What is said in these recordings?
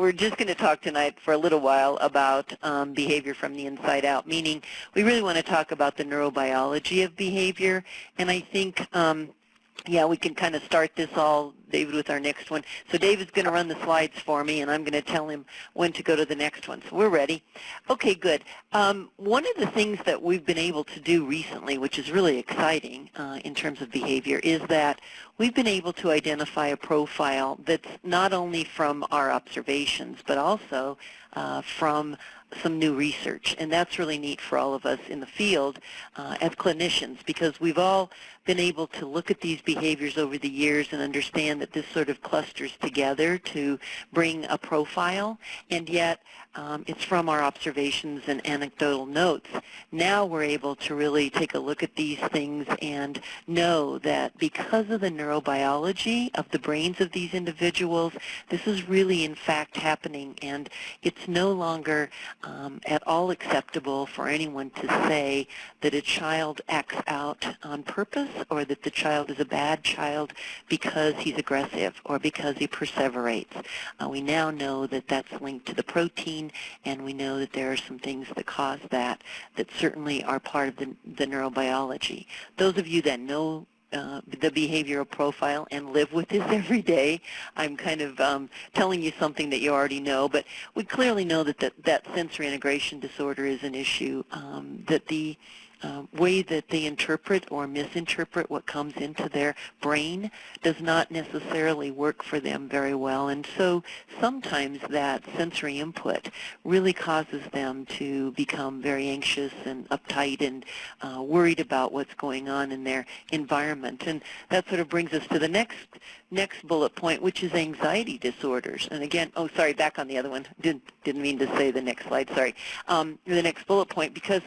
we're just going to talk tonight for a little while about behavior from the inside out, meaning we really want to talk about the neurobiology of behavior. And I think, yeah, we can kind of start this all, David, with our next one. So David's going to run the slides for me, and I'm going to tell him when to go to the next one. So we're ready. Okay, good. One of the things that we've been able to do recently, which is really exciting in terms of behavior, is that we've been able to identify a profile that's not only from our observations, but also from some new research. And that's really neat for all of us in the field as clinicians, because we've all been able to look at these behaviors over the years and understand that this sort of clusters together to bring a profile, and yet it's from our observations and anecdotal notes. Now we're able to really take a look at these things and know that because of the neurobiology of the brains of these individuals, this is really in fact happening, and it's no longer at all acceptable for anyone to say that a child acts out on purpose or that the child is a bad child because he's aggressive or because he perseverates. We now know that that's linked to the protein, and we know that there are some things that cause that certainly are part of the neurobiology. Those of you that know the behavioral profile and live with this every day, I'm kind of telling you something that you already know, but we clearly know that sensory integration disorder is an issue, that the way that they interpret or misinterpret what comes into their brain does not necessarily work for them very well, and so sometimes that sensory input really causes them to become very anxious and uptight and worried about what's going on in their environment. And that sort of brings us to the next bullet point, which is anxiety disorders. And again, oh, sorry, back on the other one. Didn't mean to say the next slide, sorry. The next bullet point, because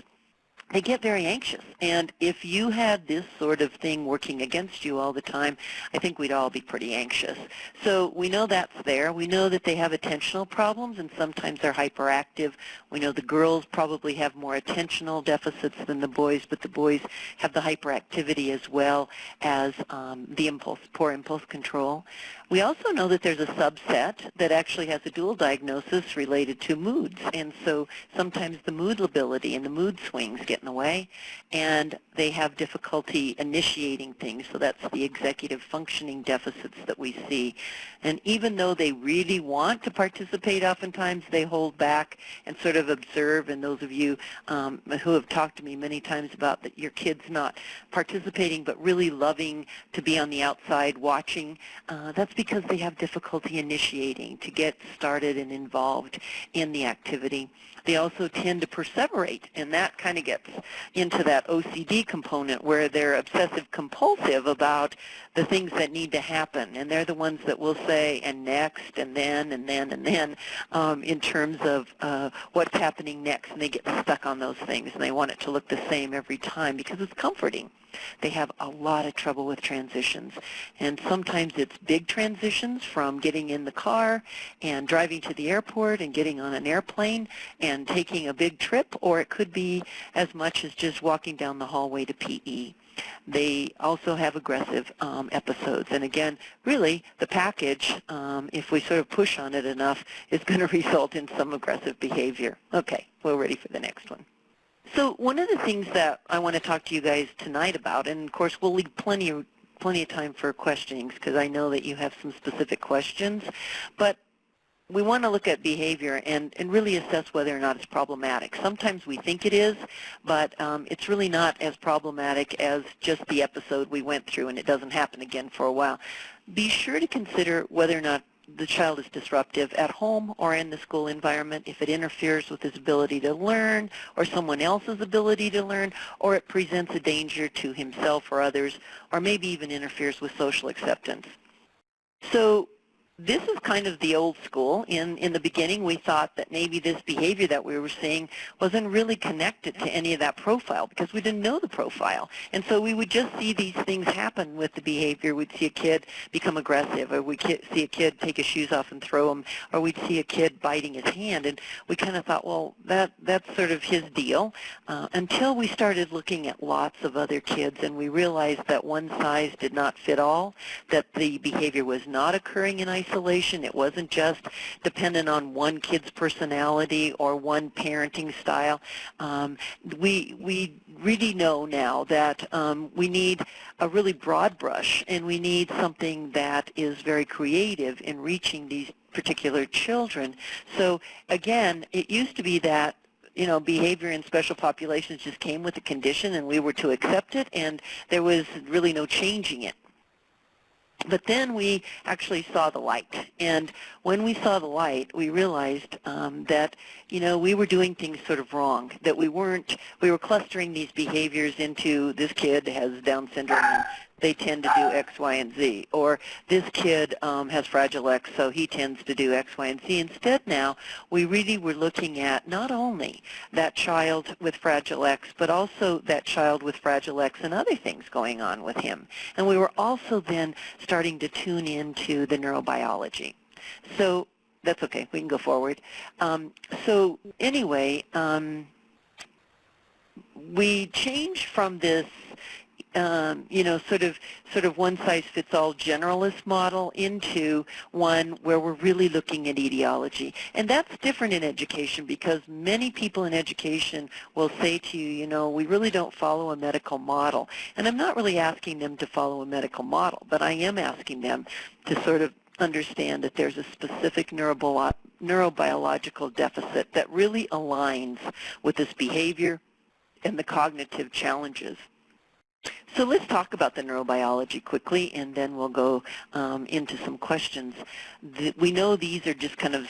they get very anxious, and if you had this sort of thing working against you all the time, I think we'd all be pretty anxious. So we know that's there. We know that they have attentional problems, and sometimes they're hyperactive. We know the girls probably have more attentional deficits than the boys, but the boys have the hyperactivity as well as the poor impulse control. We also know that there's a subset that actually has a dual diagnosis related to moods, and so sometimes the mood lability and the mood swings get in the way, and they have difficulty initiating things, so that's the executive functioning deficits that we see. And even though they really want to participate, oftentimes they hold back and sort of observe, and those of you who have talked to me many times about that your kid's not participating but really loving to be on the outside watching, that's because they have difficulty initiating to get started and involved in the activity. They also tend to perseverate, and that kind of gets into that OCD component where they're obsessive compulsive about the things that need to happen, and they're the ones that will say, and next, and then, and then, and then, in terms of what's happening next, and they get stuck on those things, and they want it to look the same every time because it's comforting. They have a lot of trouble with transitions, and sometimes it's big transitions from getting in the car and driving to the airport and getting on an airplane and taking a big trip, or it could be as much as just walking down the hallway to PE. They also have aggressive episodes, and again, really the package, if we sort of push on it enough, is going to result in some aggressive behavior. Okay, we're ready for the next one. So one of the things that I want to talk to you guys tonight about, and of course we'll leave plenty of time for questionings because I know that you have some specific questions, but we want to look at behavior and really assess whether or not it's problematic. Sometimes we think it is, but it's really not as problematic as just the episode we went through, and it doesn't happen again for a while. Be sure to consider whether or not the child is disruptive at home or in the school environment, if it interferes with his ability to learn or someone else's ability to learn, or it presents a danger to himself or others, or maybe even interferes with social acceptance. So this is kind of the old school. In the beginning, we thought that maybe this behavior that we were seeing wasn't really connected to any of that profile because we didn't know the profile. And so we would just see these things happen with the behavior. We'd see a kid become aggressive, or we'd see a kid take his shoes off and throw them, or we'd see a kid biting his hand. And we kind of thought, well, that's sort of his deal, until we started looking at lots of other kids, and we realized that one size did not fit all, that the behavior was not occurring in isolation, isolation. It wasn't just dependent on one kid's personality or one parenting style. We really know now that we need a really broad brush, and we need something that is very creative in reaching these particular children. So again, it used to be that behavior in special populations just came with a condition and we were to accept it, and there was really no changing it. But then we actually saw the light, and when we saw the light, we realized that we were doing things sort of wrong, that we were clustering these behaviors into this kid has Down syndrome and they tend to do X, Y, and Z, or this kid has Fragile X, so he tends to do X, Y, and Z. Instead now, we really were looking at not only that child with Fragile X, but also that child with Fragile X and other things going on with him. And we were also then starting to tune into the neurobiology. So that's okay, we can go forward. So anyway, we changed from this sort of one-size-fits-all generalist model into one where we're really looking at etiology. And that's different in education, because many people in education will say to you, we really don't follow a medical model. And I'm not really asking them to follow a medical model, but I am asking them to sort of understand that there's a specific neurobiological deficit that really aligns with this behavior and the cognitive challenges. So let's talk about the neurobiology quickly, and then we'll go into some questions. We know these are just kind of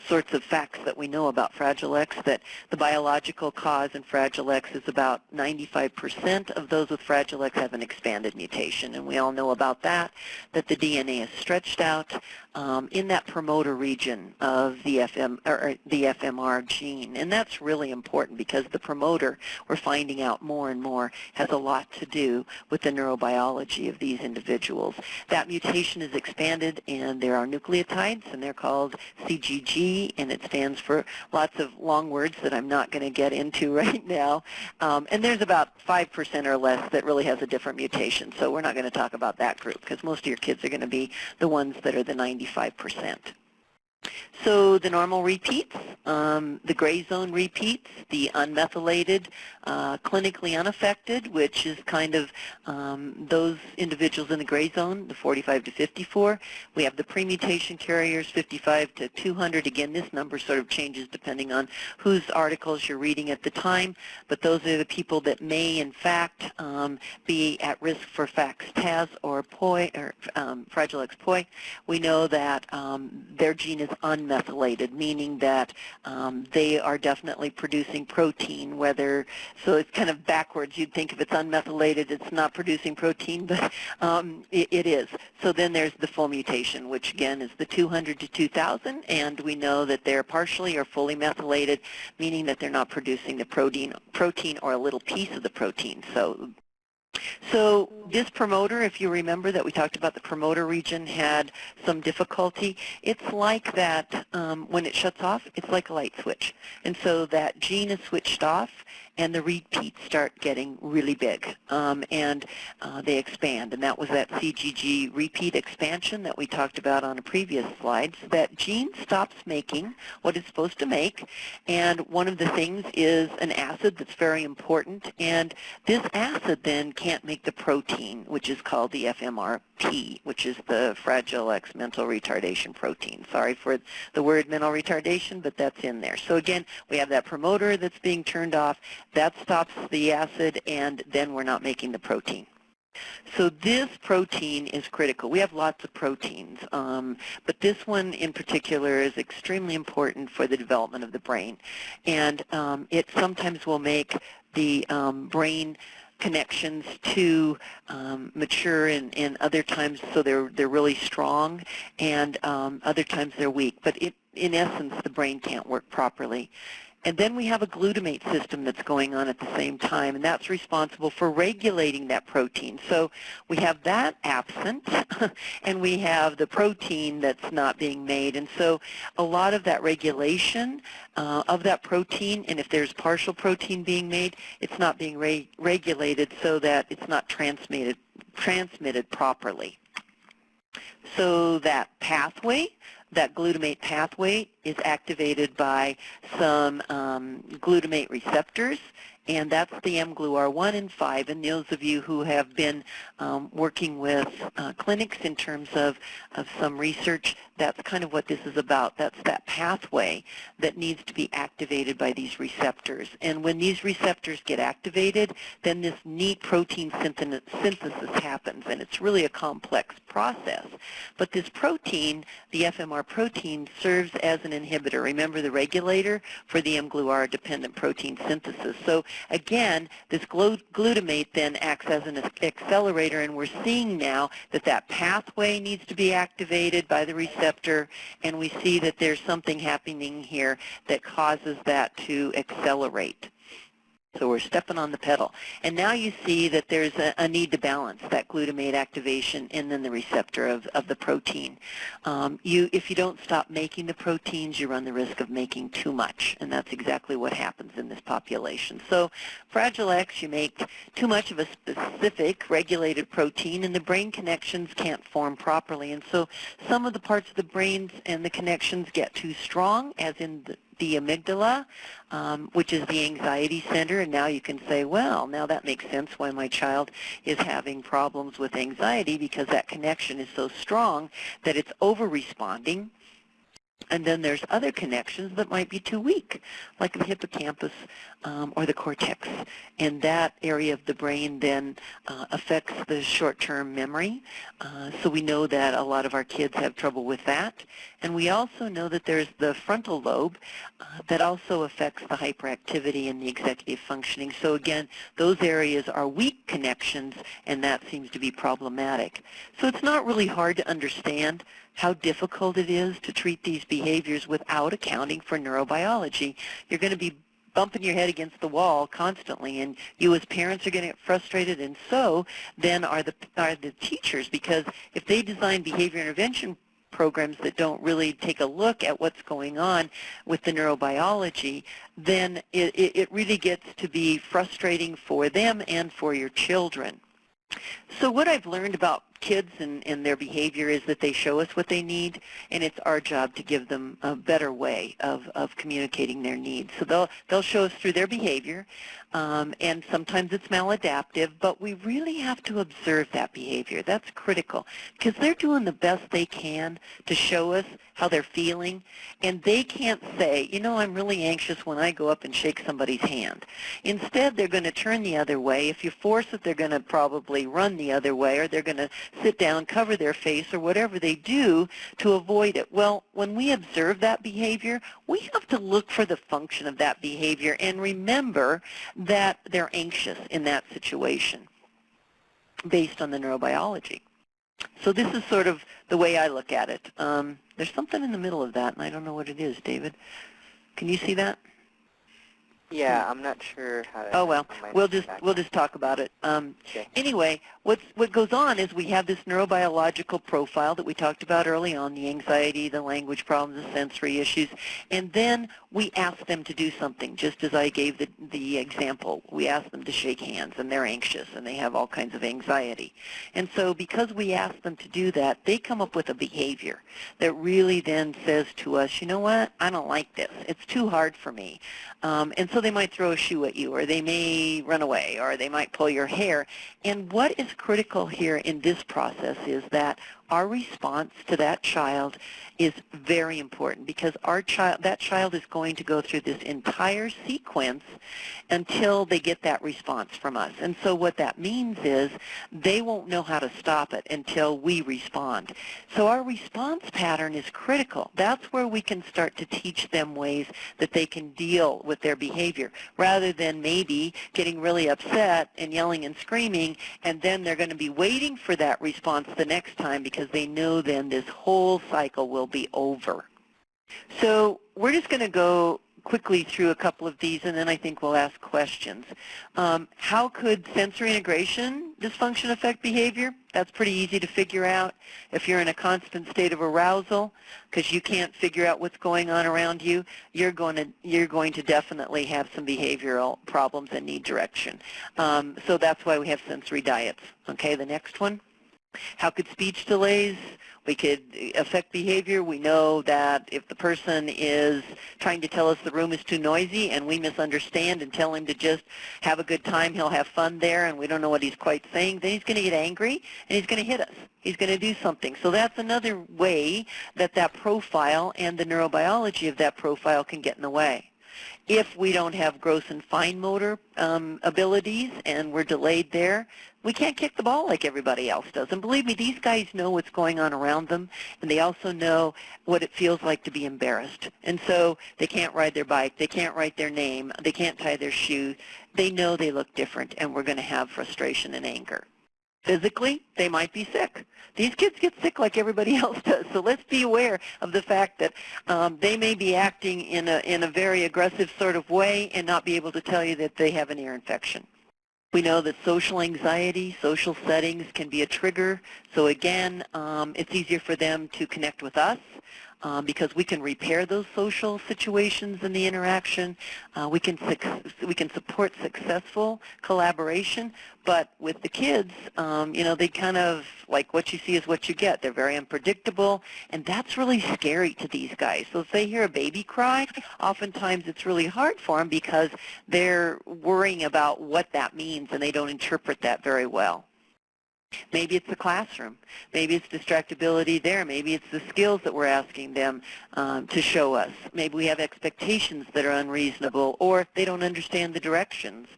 sorts of facts that we know about Fragile X, that the biological cause in Fragile X is about 95% of those with Fragile X have an expanded mutation, and we all know about that the DNA is stretched out in that promoter region of the FMR gene. And that's really important, because the promoter, we're finding out more and more, has a lot to do with the neurobiology of these individuals. That mutation is expanded, and there are nucleotides, and they're called CGG, and it stands for lots of long words that I'm not going to get into right now. And there's about 5% or less that really has a different mutation, so we're not going to talk about that group, because most of your kids are going to be the ones that are the 95%. So the normal repeats, the gray zone repeats, the unmethylated, clinically unaffected, which is kind of those individuals in the gray zone, the 45 to 54. We have the premutation carriers, 55 to 200. Again, this number sort of changes depending on whose articles you're reading at the time, but those are the people that may, in fact, be at risk for FXS or POI, or Fragile X POI. We know that their gene is unmethylated, meaning that they are definitely producing protein, so it's kind of backwards. You'd think if it's unmethylated, it's not producing protein, but it is. So then there's the full mutation, which again is the 200 to 2,000, and we know that they're partially or fully methylated, meaning that they're not producing the protein or a little piece of the protein. So this promoter, if you remember that we talked about the promoter region had some difficulty, it's like that when it shuts off, it's like a light switch. And so that gene is switched off, and the repeats start getting really big, and they expand. And that was that CGG repeat expansion that we talked about on a previous slide. So that gene stops making what it's supposed to make, and one of the things is an acid that's very important, and this acid then can't make the protein, which is called the FMRP, which is the Fragile X mental retardation protein. Sorry for the word mental retardation, but that's in there. So again, we have that promoter that's being turned off. That stops the acid, and then we're not making the protein. So this protein is critical. We have lots of proteins, but this one in particular is extremely important for the development of the brain. And it sometimes will make the brain connections to mature, and other times so they're really strong, and other times they're weak. But in essence, the brain can't work properly. And then we have a glutamate system that's going on at the same time, and that's responsible for regulating that protein. So we have that absent, and we have the protein that's not being made. And so a lot of that regulation of that protein, and if there's partial protein being made, it's not being regulated so that it's not transmitted properly. So that pathway, that glutamate pathway, is activated by some glutamate receptors, and that's the mGluR1 and 5. And those of you who have been working with clinics in terms of some research, that's kind of what this is about. That's that pathway that needs to be activated by these receptors. And when these receptors get activated, then this neat protein synthesis happens, and it's really a complex process. But this protein, the FMR protein, serves as an inhibitor. Remember, the regulator for the mGluR dependent protein synthesis. So again, this glutamate then acts as an accelerator, and we're seeing now that that pathway needs to be activated by the receptor, and we see that there's something happening here that causes that to accelerate. So we're stepping on the pedal. And now you see that there's a need to balance that glutamate activation and then the receptor of the protein. If you don't stop making the proteins, you run the risk of making too much, and that's exactly what happens in this population. So Fragile X, you make too much of a specific regulated protein, and the brain connections can't form properly. And so some of the parts of the brains and the connections get too strong, as in the amygdala, which is the anxiety center, and now you can say, well, now that makes sense why my child is having problems with anxiety, because that connection is so strong that it's over-responding. And then there's other connections that might be too weak, like the hippocampus or the cortex. And that area of the brain then affects the short-term memory. So we know that a lot of our kids have trouble with that. And we also know that there's the frontal lobe that also affects the hyperactivity and the executive functioning. So again, those areas are weak connections, and that seems to be problematic. So it's not really hard to understand how difficult it is to treat these behaviors without accounting for neurobiology. You're going to be bumping your head against the wall constantly, and you as parents are going to get frustrated, and so then are the teachers, because if they design behavior intervention programs that don't really take a look at what's going on with the neurobiology, then it really gets to be frustrating for them and for your children. So what I've learned about kids and their behavior is that they show us what they need, and it's our job to give them a better way of communicating their needs. So they'll show us through their behavior, and sometimes it's maladaptive, but we really have to observe that behavior. That's critical, because they're doing the best they can to show us how they're feeling, and they can't say, you know, I'm really anxious when I go up and shake somebody's hand. Instead, they're going to turn the other way. If you force it, they're going to probably run the other way, or they're going to sit down, cover their face, or whatever they do to avoid it. Well, when we observe that behavior, we have to look for the function of that behavior and remember that they're anxious in that situation based on the neurobiology. So this is sort of the way I look at it. There's something in the middle of that, and I don't know what it is, David. Can you see that? Yeah, I'm not sure how to. Oh well, we'll just talk about it. Okay. Anyway, what goes on is we have this neurobiological profile that we talked about early on: the anxiety, the language problems, the sensory issues, and then we ask them to do something. Just as I gave the example, we ask them to shake hands, and they're anxious, and they have all kinds of anxiety. And so, because we ask them to do that, they come up with a behavior that really then says to us, you know what? I don't like this. It's too hard for me. And so they might throw a shoe at you, or they may run away, or they might pull your hair. And what is critical here in this process is that our response to that child is very important, because that child is going to go through this entire sequence until they get that response from us. And so what that means is they won't know how to stop it until we respond. So our response pattern is critical. That's where we can start to teach them ways that they can deal with their behavior, rather than maybe getting really upset and yelling and screaming, and then they're going to be waiting for that response the next time, because they know then this whole cycle will be over. So we're just going to go quickly through a couple of these, and then I think we'll ask questions. How could sensory integration dysfunction affect behavior? That's pretty easy to figure out. If you're in a constant state of arousal because you can't figure out what's going on around you, you're going to definitely have some behavioral problems and need direction. So that's why we have sensory diets. Okay, the next one. How could speech delays? We could affect behavior. We know that if the person is trying to tell us the room is too noisy and we misunderstand and tell him to just have a good time, he'll have fun there, and we don't know what he's quite saying, then he's going to get angry and he's going to hit us. He's going to do something. So that's another way that that profile and the neurobiology of that profile can get in the way. If we don't have gross and fine motor abilities and we're delayed there, we can't kick the ball like everybody else does. And believe me, these guys know what's going on around them, and they also know what it feels like to be embarrassed. And so they can't ride their bike, they can't write their name, they can't tie their shoe. They know they look different, and we're going to have frustration and anger. Physically, they might be sick. These kids get sick like everybody else does, so let's be aware of the fact that they may be acting in a very aggressive sort of way and not be able to tell you that they have an ear infection. We know that social anxiety, social settings can be a trigger, so again, it's easier for them to connect with us because we can repair those social situations in the interaction. We can support successful collaboration, but with the kids, you know, they kind of, like what you see is what you get. They're very unpredictable, and that's really scary to these guys. So if they hear a baby cry, oftentimes it's really hard for them because they're worrying about what that means, and they don't interpret that very well. Maybe it's the classroom. Maybe it's distractibility there. Maybe it's the skills that we're asking them to show us. Maybe we have expectations that are unreasonable, or they don't understand the directions.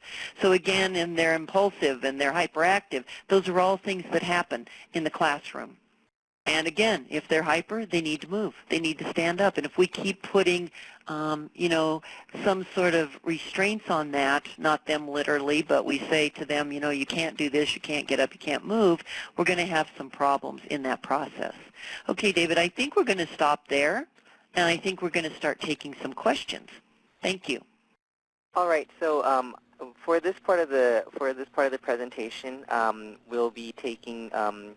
So again, and they're impulsive and they're hyperactive. Those are all things that happen in the classroom. And again, if they're hyper, they need to move. They need to stand up. And if we keep putting, you know, some sort of restraints on that, not them literally, but we say to them, you know, you can't do this, you can't get up, you can't move, we're going to have some problems in that process. Okay, David, I think we're going to stop there, and I think we're going to start taking some questions. Thank you. All right. So for this part of the presentation, we'll be taking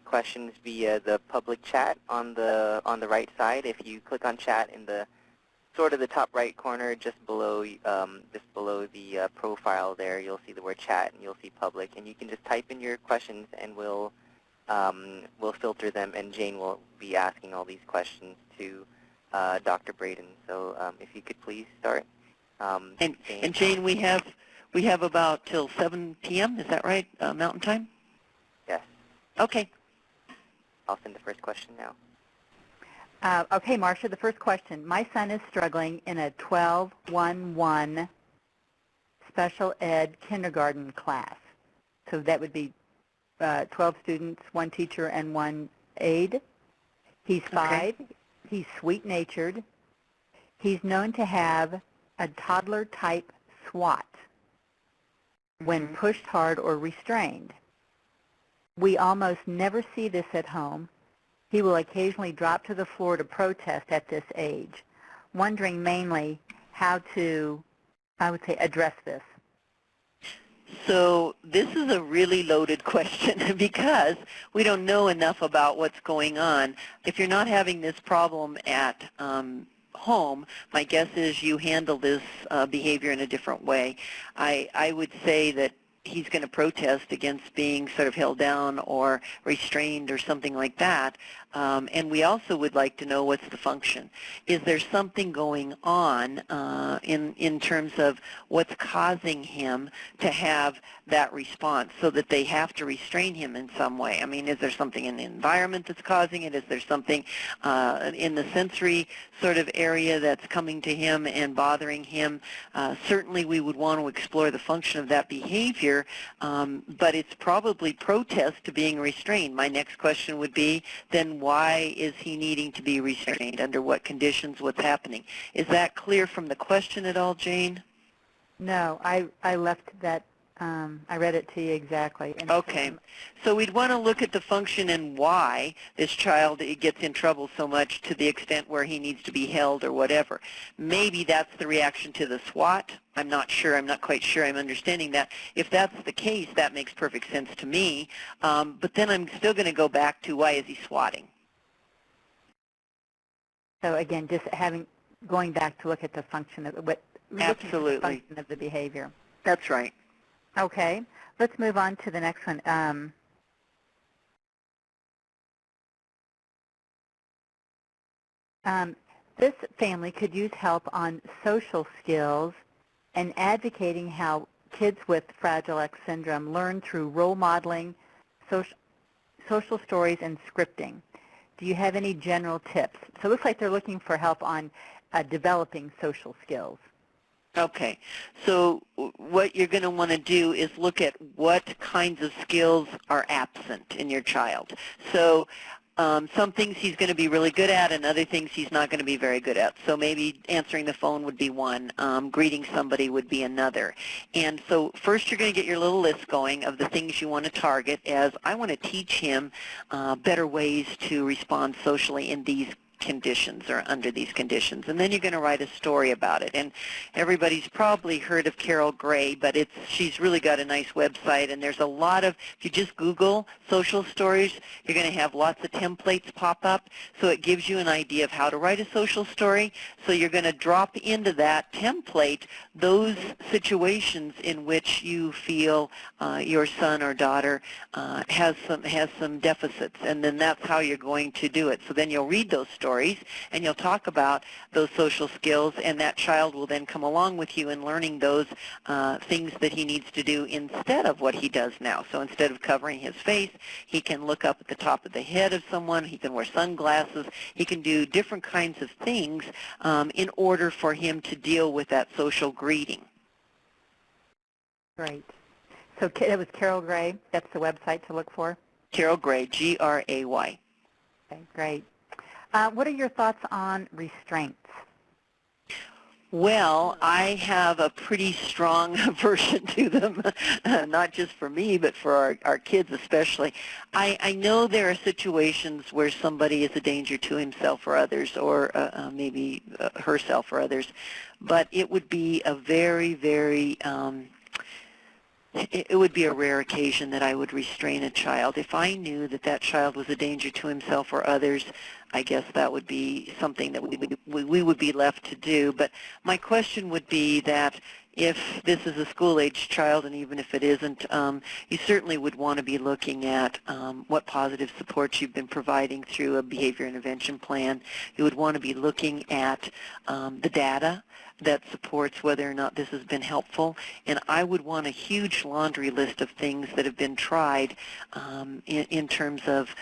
questions via the public chat on the right side. If you click on chat in the sort of the top right corner, just below the profile there, you'll see the word chat and you'll see public, and you can just type in your questions and we'll filter them, and Jane will be asking all these questions to Dr. Braden. So if you could please start. And Jane, we have about till 7 p.m., is that right, Mountain Time? Yes. Okay. I'll send the first question now. Okay, Marcia, the first question. My son is struggling in a 12-1-1 special ed kindergarten class. So that would be 12 students, 1 teacher, and 1 aide. He's 5. Okay. He's sweet-natured. He's known to have a toddler-type swat when pushed hard or restrained. We almost never see this at home. He will occasionally drop to the floor to protest at this age, wondering mainly how to, I would say, address this. So this is a really loaded question because we don't know enough about what's going on. If you're not having this problem at home, my guess is you handle this behavior in a different way. I would say that he's going to protest against being sort of held down or restrained or something like that. And we also would like to know what's the function. Is there something going on in terms of what's causing him to have that response so that they have to restrain him in some way? I mean, is there something in the environment that's causing it? Is there something in the sensory sort of area that's coming to him and bothering him? Certainly we would want to explore the function of that behavior, but it's probably protest to being restrained. My next question would be, then why is he needing to be restrained? Under what conditions? What's happening? Is that clear from the question at all, Jane? No, I left that, I read it to you exactly. And okay. So we'd want to look at the function and why this child gets in trouble so much to the extent where he needs to be held or whatever. Maybe that's the reaction to the SWAT. I'm not sure. I'm not quite sure I'm understanding that. If that's the case, that makes perfect sense to me. But then I'm still going to go back to why is he swatting? So again, just going back to look at the function of what absolutely the function of the behavior. That's right. Okay, let's move on to the next one. This family could use help on social skills and advocating how kids with Fragile X syndrome learn through role modeling, social stories, and scripting. Do you have any general tips? So it looks like they're looking for help on developing social skills. Okay, so what you're going to want to do is look at what kinds of skills are absent in your child. So some things he's going to be really good at and other things he's not going to be very good at. So maybe answering the phone would be one, greeting somebody would be another. And so first you're going to get your little list going of the things you want to target as I want to teach him better ways to respond socially in these conditions or under these conditions, and then you're going to write a story about it. And everybody's probably heard of Carol Gray, but she's really got a nice website, and there's a lot of, if you just Google social stories, you're going to have lots of templates pop up, so it gives you an idea of how to write a social story. So you're going to drop into that template those situations in which you feel your son or daughter has some deficits, and then that's how you're going to do it. So then you'll read those stories and you'll talk about those social skills, and that child will then come along with you in learning those things that he needs to do instead of what he does now. So instead of covering his face, he can look up at the top of the head of someone, he can wear sunglasses, he can do different kinds of things in order for him to deal with that social greeting. Great. So that was Carol Gray. That's the website to look for? Carol Gray, G-R-A-Y. Okay, great. What are your thoughts on restraints? Well, I have a pretty strong aversion to them, not just for me, but for our kids especially. I know there are situations where somebody is a danger to himself or others, or maybe herself or others, but it would be a very, very it would be a rare occasion that I would restrain a child. If I knew that that child was a danger to himself or others, I guess that would be something that we would be left to do. But my question would be that if this is a school-age child, and even if it isn't, you certainly would want to be looking at what positive supports you've been providing through a behavior intervention plan. You would want to be looking at the data that supports whether or not this has been helpful, and I would want a huge laundry list of things that have been tried in terms of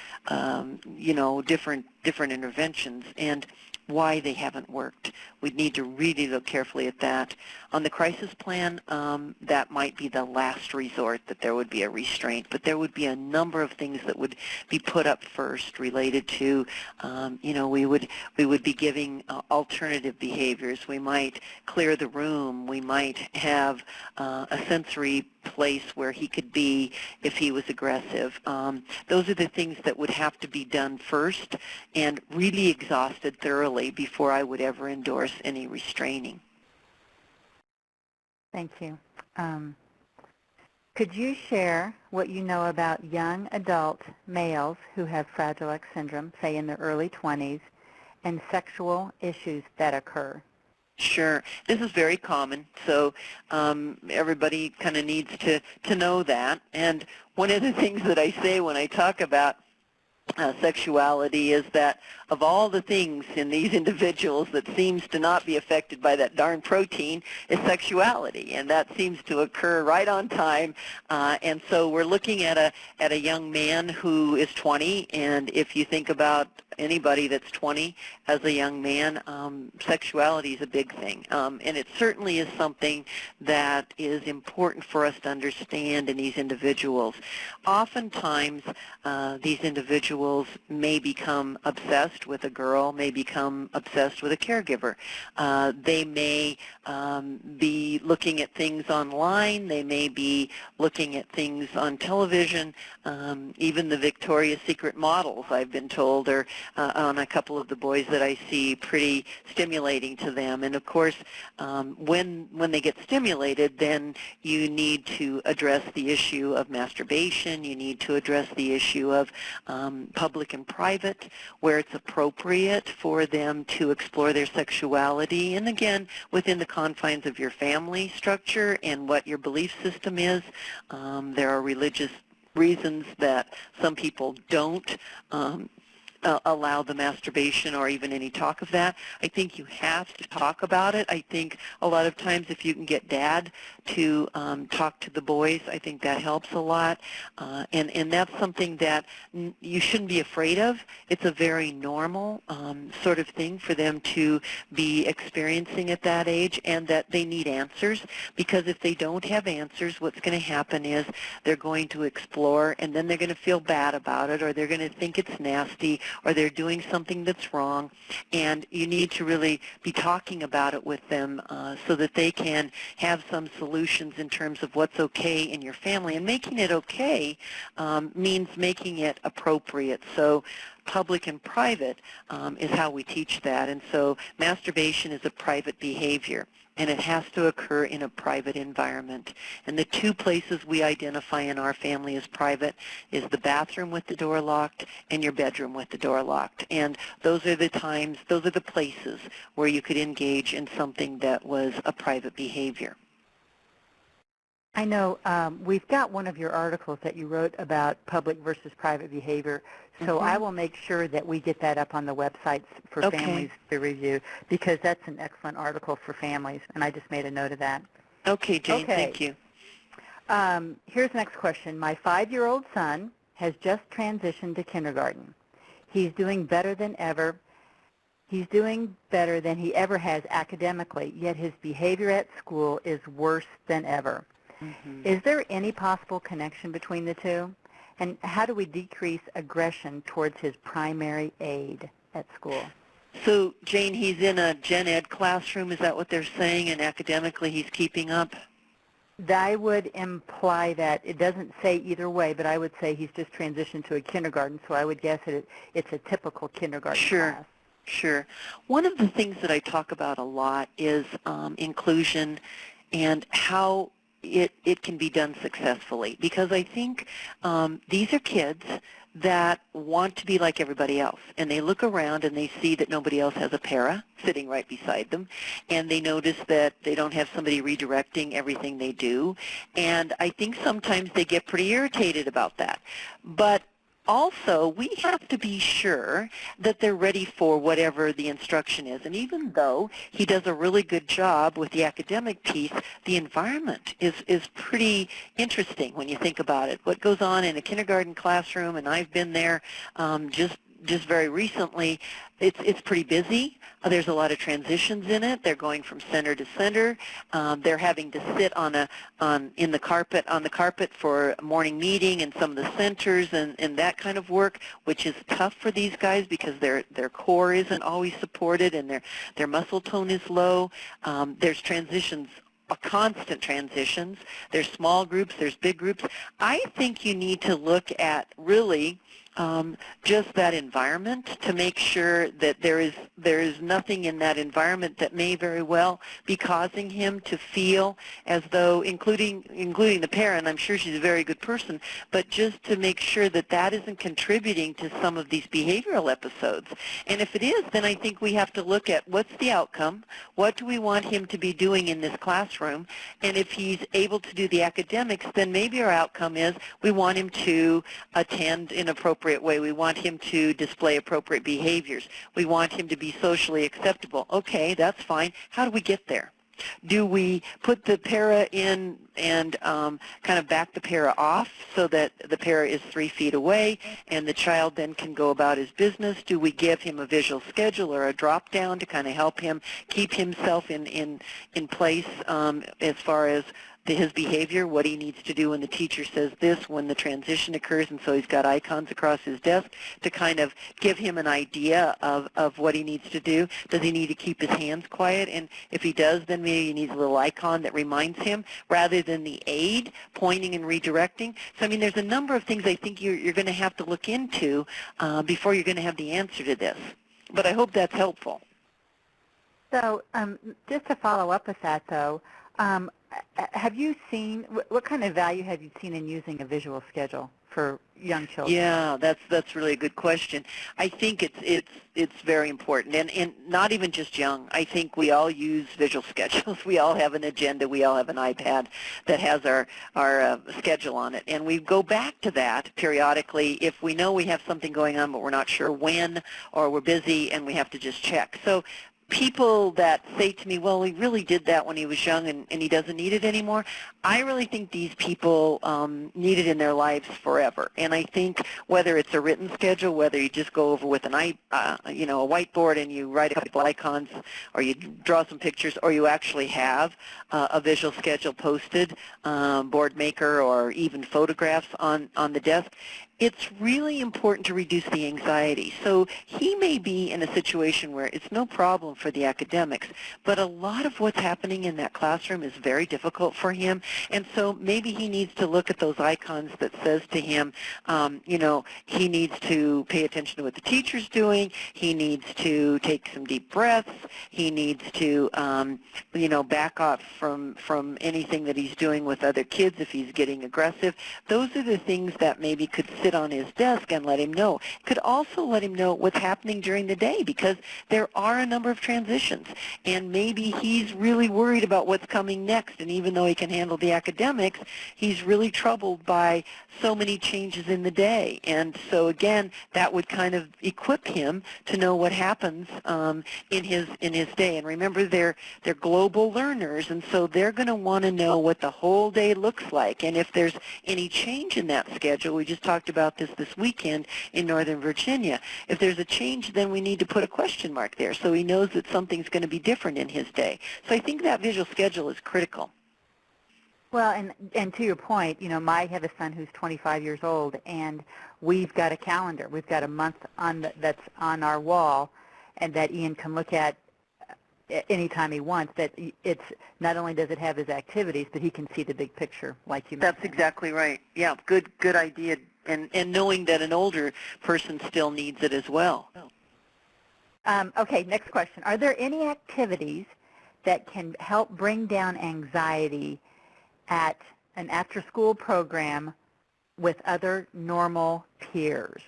different interventions and why they haven't worked. We'd need to really look carefully at that. On the crisis plan, that might be the last resort that there would be a restraint, but there would be a number of things that would be put up first related to, we would be giving alternative behaviors. We might clear the room. We might have a sensory place where he could be if he was aggressive. Those are the things that would have to be done first and really exhausted thoroughly before I would ever endorse any restraining. Thank you. Could you share what you know about young adult males who have Fragile X syndrome, say in their early 20s, and sexual issues that occur? Sure. This is very common, so everybody kind of needs to know that. And one of the things that I say when I talk about sexuality is that of all the things in these individuals that seems to not be affected by that darn protein is sexuality, and that seems to occur right on time. And so we're looking at a young man who is 20, and if you think about anybody that's 20 as a young man, sexuality is a big thing, and it certainly is something that is important for us to understand in these individuals. Oftentimes, these individuals may become obsessed with a girl, may become obsessed with a caregiver. They may be looking at things online. They may be looking at things on television. Even the Victoria's Secret models, I've been told, are on a couple of the boys that I see pretty stimulating to them. And of course, when they get stimulated, then you need to address the issue of masturbation. You need to address the issue of public and private, where it's appropriate for them to explore their sexuality. And again, within the confines of your family structure and what your belief system is. There are religious reasons that some people don't allow the masturbation or even any talk of that. I think you have to talk about it. I think a lot of times if you can get dad to talk to the boys, I think that helps a lot. And that's something that you shouldn't be afraid of. It's a very normal sort of thing for them to be experiencing at that age, and that they need answers, because if they don't have answers, what's going to happen is they're going to explore, and then they're going to feel bad about it, or they're going to think it's nasty, or they're doing something that's wrong, and you need to really be talking about it with them so that they can have some solutions in terms of what's okay in your family. And making it okay means making it appropriate. So public and private is how we teach that. And so masturbation is a private behavior, and it has to occur in a private environment. And the two places we identify in our family as private is the bathroom with the door locked and your bedroom with the door locked. And those are the times, those are the places where you could engage in something that was a private behavior. I know we've got one of your articles that you wrote about public versus private behavior, so I will make sure that we get that up on the websites for families to review, because that's an excellent article for families, and I just made a note of that. Okay, Jane, thank you. Here's the next question. My 5-year-old son has just transitioned to kindergarten. He's doing better than ever. He's doing better than he ever has academically, yet his behavior at school is worse than ever. Is there any possible connection between the two? And how do we decrease aggression towards his primary aide at school? So, Jane, he's in a gen ed classroom, is that what they're saying, and academically he's keeping up? I would imply that. It doesn't say either way, but I would say he's just transitioned to a kindergarten, so I would guess it's a typical kindergarten class. Sure. One of the things that I talk about a lot is inclusion and how it can be done successfully, because I think these are kids that want to be like everybody else, and they look around and they see that nobody else has a para sitting right beside them, and they notice that they don't have somebody redirecting everything they do, and I think sometimes they get pretty irritated about that. But also, we have to be sure that they're ready for whatever the instruction is. And even though he does a really good job with the academic piece, the environment is pretty interesting when you think about it. What goes on in a kindergarten classroom, and I've been there just very recently, it's pretty busy. There's a lot of transitions in it. They're going from center to center. They're having to sit on the carpet for a morning meeting and some of the centers and that kind of work, which is tough for these guys because their core isn't always supported and their muscle tone is low. There's transitions, constant transitions. There's small groups, there's big groups. I think you need to look at really just that environment to make sure that there is nothing in that environment that may very well be causing him to feel as though, including the parent, I'm sure she's a very good person, but just to make sure that that isn't contributing to some of these behavioral episodes. And if it is, then I think we have to look at what's the outcome, what do we want him to be doing in this classroom, and if he's able to do the academics, then maybe our outcome is we want him to attend in appropriate way. We want him to display appropriate behaviors. We want him to be socially acceptable. Okay, that's fine. How do we get there? Do we put the para in and kind of back the para off so that the para is 3 feet away and the child then can go about his business? Do we give him a visual schedule or a drop down to kind of help him keep himself in place as far as his behavior, what he needs to do when the teacher says this, when the transition occurs, and so he's got icons across his desk to kind of give him an idea of what he needs to do. Does he need to keep his hands quiet? And if he does, then maybe he needs a little icon that reminds him rather than the aid pointing and redirecting. So, I mean, there's a number of things I think you're going to have to look into before you're going to have the answer to this. But I hope that's helpful. So just to follow up with that, though, have you seen, what kind of value have you seen in using a visual schedule for young children? Yeah, that's really a good question. I think it's very important, and not even just young. I think we all use visual schedules. We all have an agenda. We all have an iPad that has our schedule on it, and we go back to that periodically if we know we have something going on, but we're not sure when, or we're busy and we have to just check. So people that say to me, well, he really did that when he was young and he doesn't need it anymore, I really think these people need it in their lives forever. And I think whether it's a written schedule, whether you just go over with a whiteboard and you write a couple icons, or you draw some pictures, or you actually have a visual schedule posted, board maker, or even photographs on the desk, it's really important to reduce the anxiety. So he may be in a situation where it's no problem for the academics, but a lot of what's happening in that classroom is very difficult for him, and so maybe he needs to look at those icons that says to him, he needs to pay attention to what the teacher's doing, he needs to take some deep breaths, he needs to, back off from anything that he's doing with other kids if he's getting aggressive. Those are the things that maybe could sit on his desk and let him know. It could also let him know what's happening during the day, because there are a number of transitions, and maybe he's really worried about what's coming next, and even though he can handle the academics, he's really troubled by so many changes in the day. And so again, that would kind of equip him to know what happens in his day. And remember, they're global learners, and so they're going to want to know what the whole day looks like. And if there's any change in that schedule, we just talked about this weekend in Northern Virginia, if there's a change, then we need to put a question mark there so he knows that something's going to be different in his day. So I think that visual schedule is critical. Well, and to your point, I have a son who's 25 years old, and we've got a calendar. We've got a month that's on our wall, and that Ian can look at anytime he wants. That it's not only does it have his activities, but he can see the big picture, like you mentioned. That's exactly right. Yeah, good idea. And knowing that an older person still needs it as well. Okay, next question. Are there any activities that can help bring down anxiety at an after-school program with other normal peers?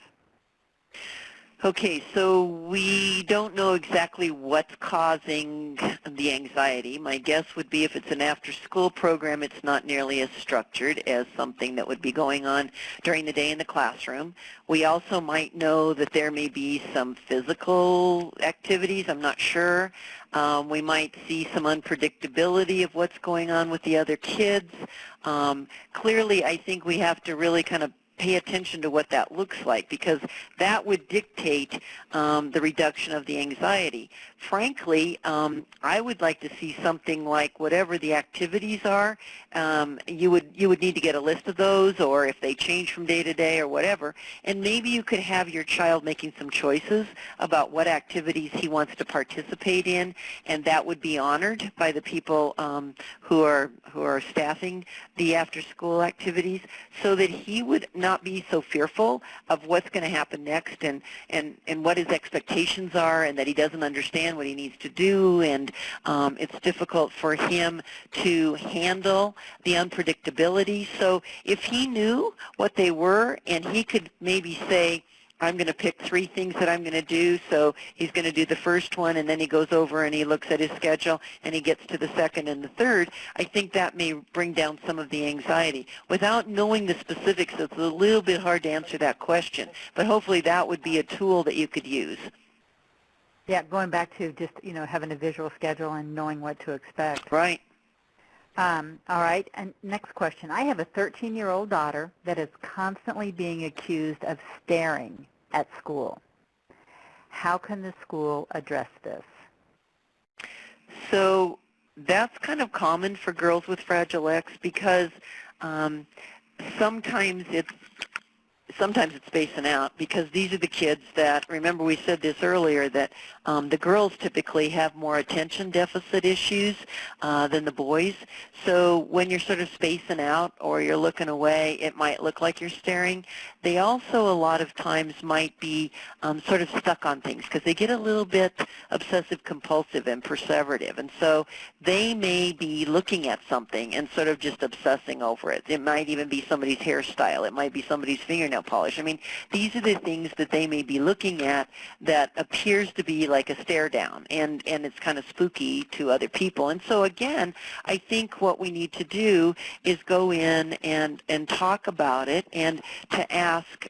Okay, so we don't know exactly what's causing the anxiety. My guess would be if it's an after-school program, it's not nearly as structured as something that would be going on during the day in the classroom. We also might know that there may be some physical activities. I'm not sure. We might see some unpredictability of what's going on with the other kids. Clearly, I think we have to really kind of pay attention to what that looks like, because that would dictate the reduction of the anxiety. Frankly, I would like to see something like whatever the activities are, you would need to get a list of those, or if they change from day to day or whatever, and maybe you could have your child making some choices about what activities he wants to participate in, and that would be honored by the people who are staffing the after-school activities, so that he would not be so fearful of what's going to happen next, and what his expectations are, and that he doesn't understand what he needs to do, and it's difficult for him to handle the unpredictability. So if he knew what they were, and he could maybe say, I'm going to pick 3 things that I'm going to do, so he's going to do the first one, and then he goes over and he looks at his schedule, and he gets to the second and the third, I think that may bring down some of the anxiety. Without knowing the specifics, it's a little bit hard to answer that question, but hopefully that would be a tool that you could use. Yeah, going back to just, having a visual schedule and knowing what to expect. Right. All right, and next question. I have a 13-year-old daughter that is constantly being accused of staring at school. How can the school address this? So that's kind of common for girls with Fragile X, because sometimes it's sometimes it's spacing out, because these are the kids that, remember we said this earlier, that the girls typically have more attention deficit issues than the boys. So when you're sort of spacing out or you're looking away, it might look like you're staring. They also a lot of times might be sort of stuck on things because they get a little bit obsessive compulsive and perseverative, and so they may be looking at something and sort of just obsessing over it. It might even be somebody's hairstyle. It might be somebody's fingernail polish. I mean, these are the things that they may be looking at that appears to be like a stare down, and it's kind of spooky to other people. And so again, I think what we need to do is go in and talk about it, and to ask,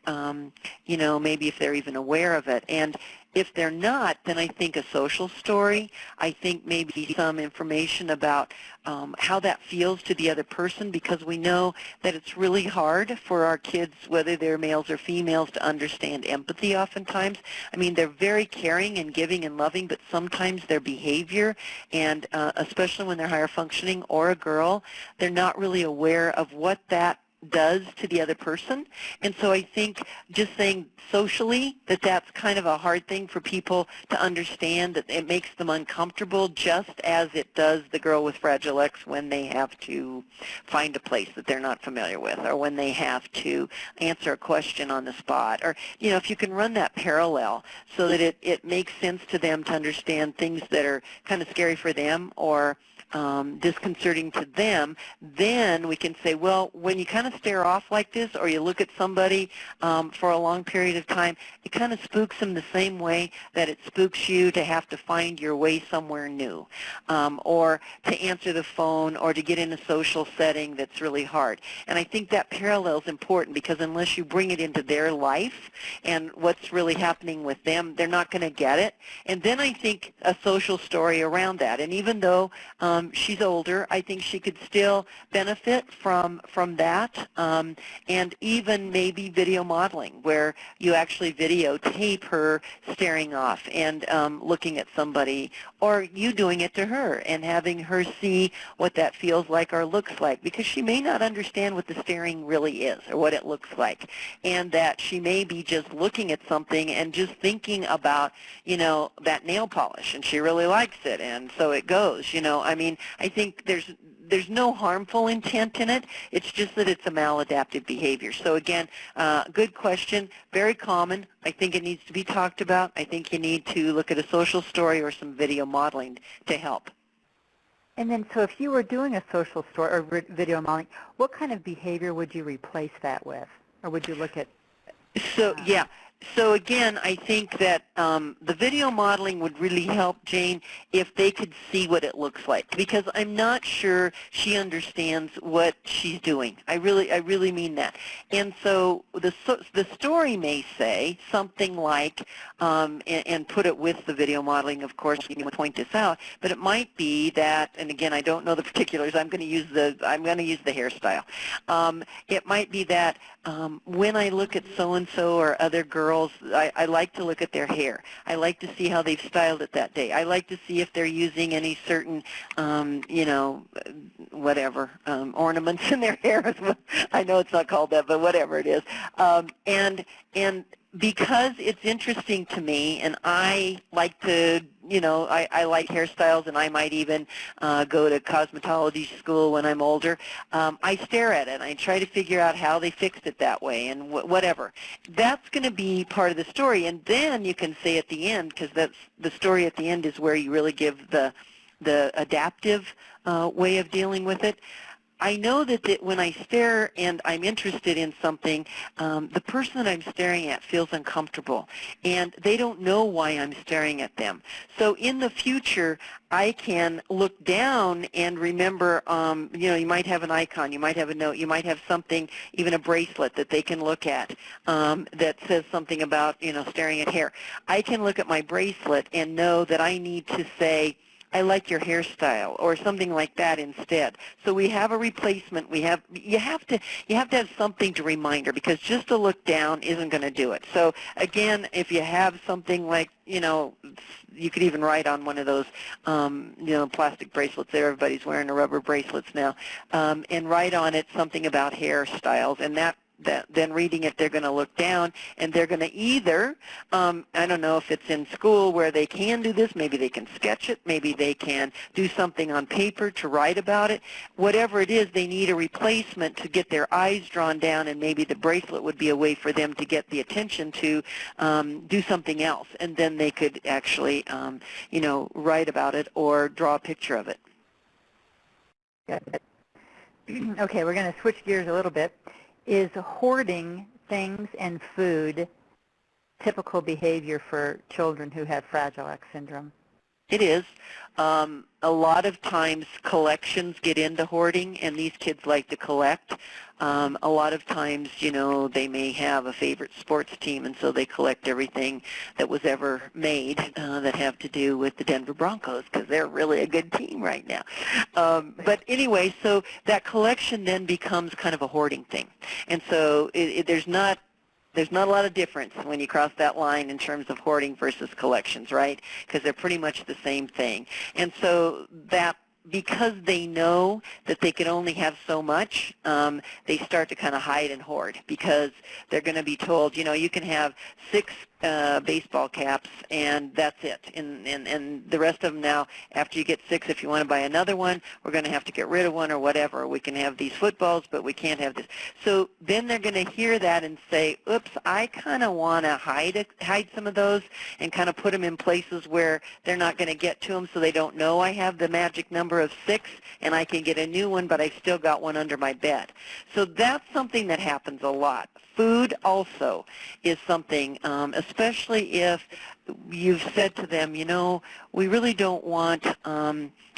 you know, maybe if they're even aware of it. And if they're not, then I think a social story, I think maybe some information about how that feels to the other person, because we know that it's really hard for our kids, whether they're males or females, to understand empathy oftentimes. I mean, they're very caring and giving and loving, but sometimes their behavior, and especially when they're higher functioning or a girl, they're not really aware of what that does to the other person. And so I think just saying socially that that's kind of a hard thing for people to understand, that it makes them uncomfortable, just as it does the girl with Fragile X when they have to find a place that they're not familiar with, or when they have to answer a question on the spot, or, you know, if you can run that parallel so that it makes sense to them to understand things that are kind of scary for them or disconcerting to them, then we can say, well, when you kind of stare off like this, or you look at somebody for a long period of time, it kind of spooks them the same way that it spooks you to have to find your way somewhere new, or to answer the phone, or to get in a social setting that's really hard. And I think that parallel is important, because unless you bring it into their life and what's really happening with them, they're not going to get it. And then I think a social story around that. And even though she's older, I think she could still benefit from that, and even maybe video modeling, where you actually videotape her staring off and looking at somebody, or you doing it to her and having her see what that feels like or looks like, because she may not understand what the staring really is or what it looks like, and that she may be just looking at something and just thinking about, you know, that nail polish, and she really likes it, and so it goes, you know. I mean, I think there's no harmful intent in it. It's just that it's a maladaptive behavior. So again, good question, very common. I think it needs to be talked about. I think you need to look at a social story or some video modeling to help. And then, so if you were doing a social story or video modeling, what kind of behavior would you replace that with? Or would you look at? So, yeah. So again, I think that the video modeling would really help Jane if they could see what it looks like, because I'm not sure she understands what she's doing. I really mean that. And so the story may say something like, and put it with the video modeling, of course, you can point this out, but it might be that, and again, I don't know the particulars. I'm going to use the hairstyle. It might be that when I look at so-and-so or other girls, I like to look at their hair. I like to see how they've styled it that day. I like to see if they're using any certain, you know, whatever, ornaments in their hair. I know it's not called that, but whatever it is. And because it's interesting to me, and I like to, you know, I like hairstyles, and I might even go to cosmetology school when I'm older. I stare at it, and I try to figure out how they fixed it that way, and whatever. That's going to be part of the story, and then you can say at the end, because that's the story at the end is where you really give the adaptive way of dealing with it. I know that when I stare and I'm interested in something, the person that I'm staring at feels uncomfortable, and they don't know why I'm staring at them. So in the future, I can look down and remember, you know, you might have an icon, you might have a note, you might have something, even a bracelet that they can look at that says something about, you know, staring at hair. I can look at my bracelet and know that I need to say, I like your hairstyle, or something like that instead. So we have a replacement. You have to have something to remind her, because just to look down isn't going to do it. So again, if you have something like, you know, you could even write on one of those, you know, plastic bracelets that everybody's wearing, the rubber bracelets now, and write on it something about hairstyles, and then reading it, they're going to look down, and they're going to either, I don't know if it's in school where they can do this, maybe they can sketch it, maybe they can do something on paper to write about it. Whatever it is, they need a replacement to get their eyes drawn down, and maybe the bracelet would be a way for them to get the attention to do something else, and then they could actually, write about it or draw a picture of it. Okay, we're going to switch gears a little bit. Is hoarding things and food typical behavior for children who have Fragile X syndrome? It is. A lot of times collections get into hoarding, and these kids like to collect. A lot of times, they may have a favorite sports team, and so they collect everything that was ever made that have to do with the Denver Broncos, because they're really a good team right now. But anyway, so that collection then becomes kind of a hoarding thing. And so there's not a lot of difference when you cross that line in terms of hoarding versus collections, right? Because they're pretty much the same thing. And so that, because they know that they can only have so much, they start to kind of hide and hoard, because they're going to be told, you can have 6 baseball caps, and that's it. And the rest of them now, after you get 6, if you want to buy another one, we're going to have to get rid of one or whatever. We can have these footballs, but we can't have this. So then they're going to hear that and say, oops, I kind of want to hide some of those and kind of put them in places where they're not going to get to them, so they don't know I have the magic number of 6 and I can get a new one, but I still got one under my bed. So that's something that happens a lot. Food also is something, especially if you've said to them, we really don't want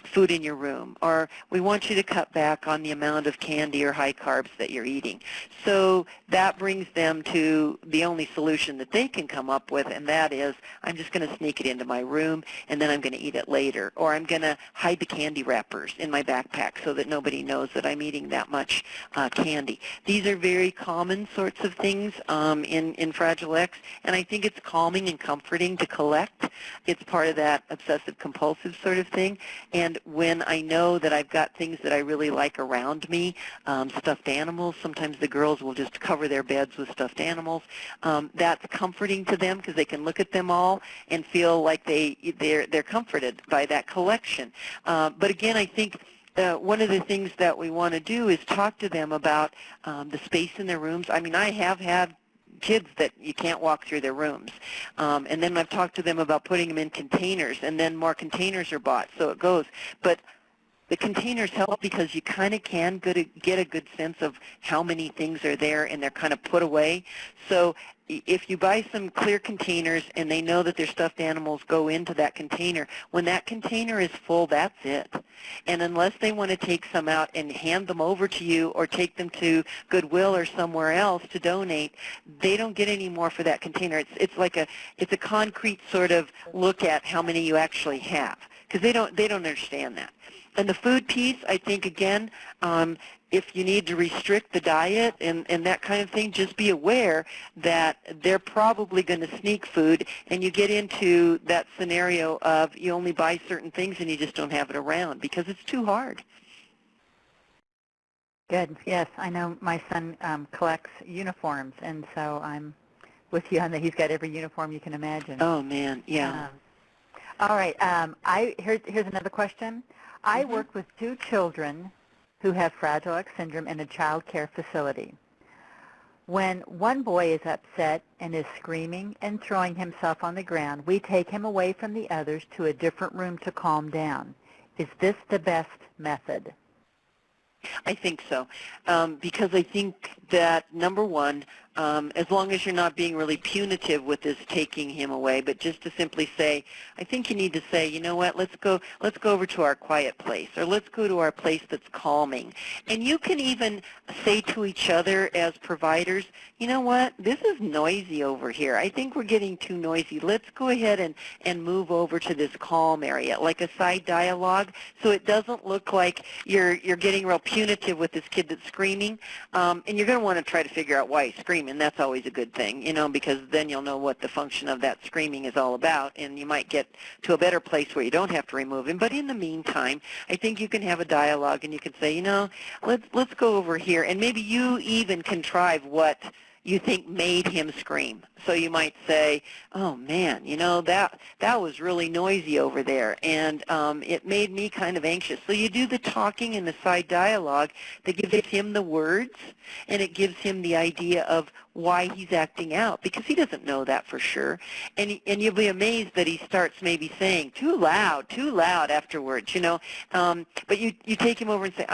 food in your room, or we want you to cut back on the amount of candy or high carbs that you're eating. So that brings them to the only solution that they can come up with, and that is, I'm just going to sneak it into my room, and then I'm going to eat it later, or I'm going to hide the candy wrappers in my backpack so that nobody knows that I'm eating that much candy. These are very common sorts of things in Fragile X, and I think it's calming and comforting to collect. It's part of that obsessive-compulsive sort of thing, and when I know that I've got things that I really like around me, stuffed animals, sometimes the girls will just cover their beds with stuffed animals. That's comforting to them because they can look at them all and feel like they're comforted by that collection. But again, I think one of the things that we want to do is talk to them about the space in their rooms. I mean, I have had kids that you can't walk through their rooms. And then I've talked to them about putting them in containers, and then more containers are bought, so it goes. But the containers help because you kind of can get a good sense of how many things are there, and they're kind of put away. So if you buy some clear containers and they know that their stuffed animals go into that container, when that container is full, that's it. And unless they want to take some out and hand them over to you or take them to Goodwill or somewhere else to donate, they don't get any more for that container. It's a concrete sort of look at how many you actually have, because they don't understand that. And the food piece, I think, again, if you need to restrict the diet and that kind of thing, just be aware that they're probably going to sneak food, and you get into that scenario of you only buy certain things and you just don't have it around because it's too hard. Good. Yes, I know my son collects uniforms, and so I'm with you on that. He's got every uniform you can imagine. Oh, man, yeah. All right. Here's another question. I work with 2 children who have Fragile X syndrome in a child care facility. When one boy is upset and is screaming and throwing himself on the ground, we take him away from the others to a different room to calm down. Is this the best method? I think so, because I think that, number one, as long as you're not being really punitive with this taking him away, but just to simply say, I think you need to say, you know what, let's go over to our quiet place, or let's go to our place that's calming. And you can even say to each other as providers, you know what, this is noisy over here. I think we're getting too noisy. Let's go ahead and move over to this calm area, like a side dialogue, so it doesn't look like you're getting real punitive with this kid that's screaming, and you're going to want to try to figure out why he's screaming. screaming, that's always a good thing, you know, because then you'll know what the function of that screaming is all about, and you might get to a better place where you don't have to remove him. But in the meantime, I think you can have a dialogue, and you can say, you know, let's go over here, and maybe you even contrive what you think made him scream. So you might say, oh man, you know, that was really noisy over there, and it made me kind of anxious. So you do the talking and the side dialogue that gives him the words, and it gives him the idea of why he's acting out, because he doesn't know that for sure. And you'll be amazed that he starts maybe saying, too loud afterwards, you know. But you take him over and say,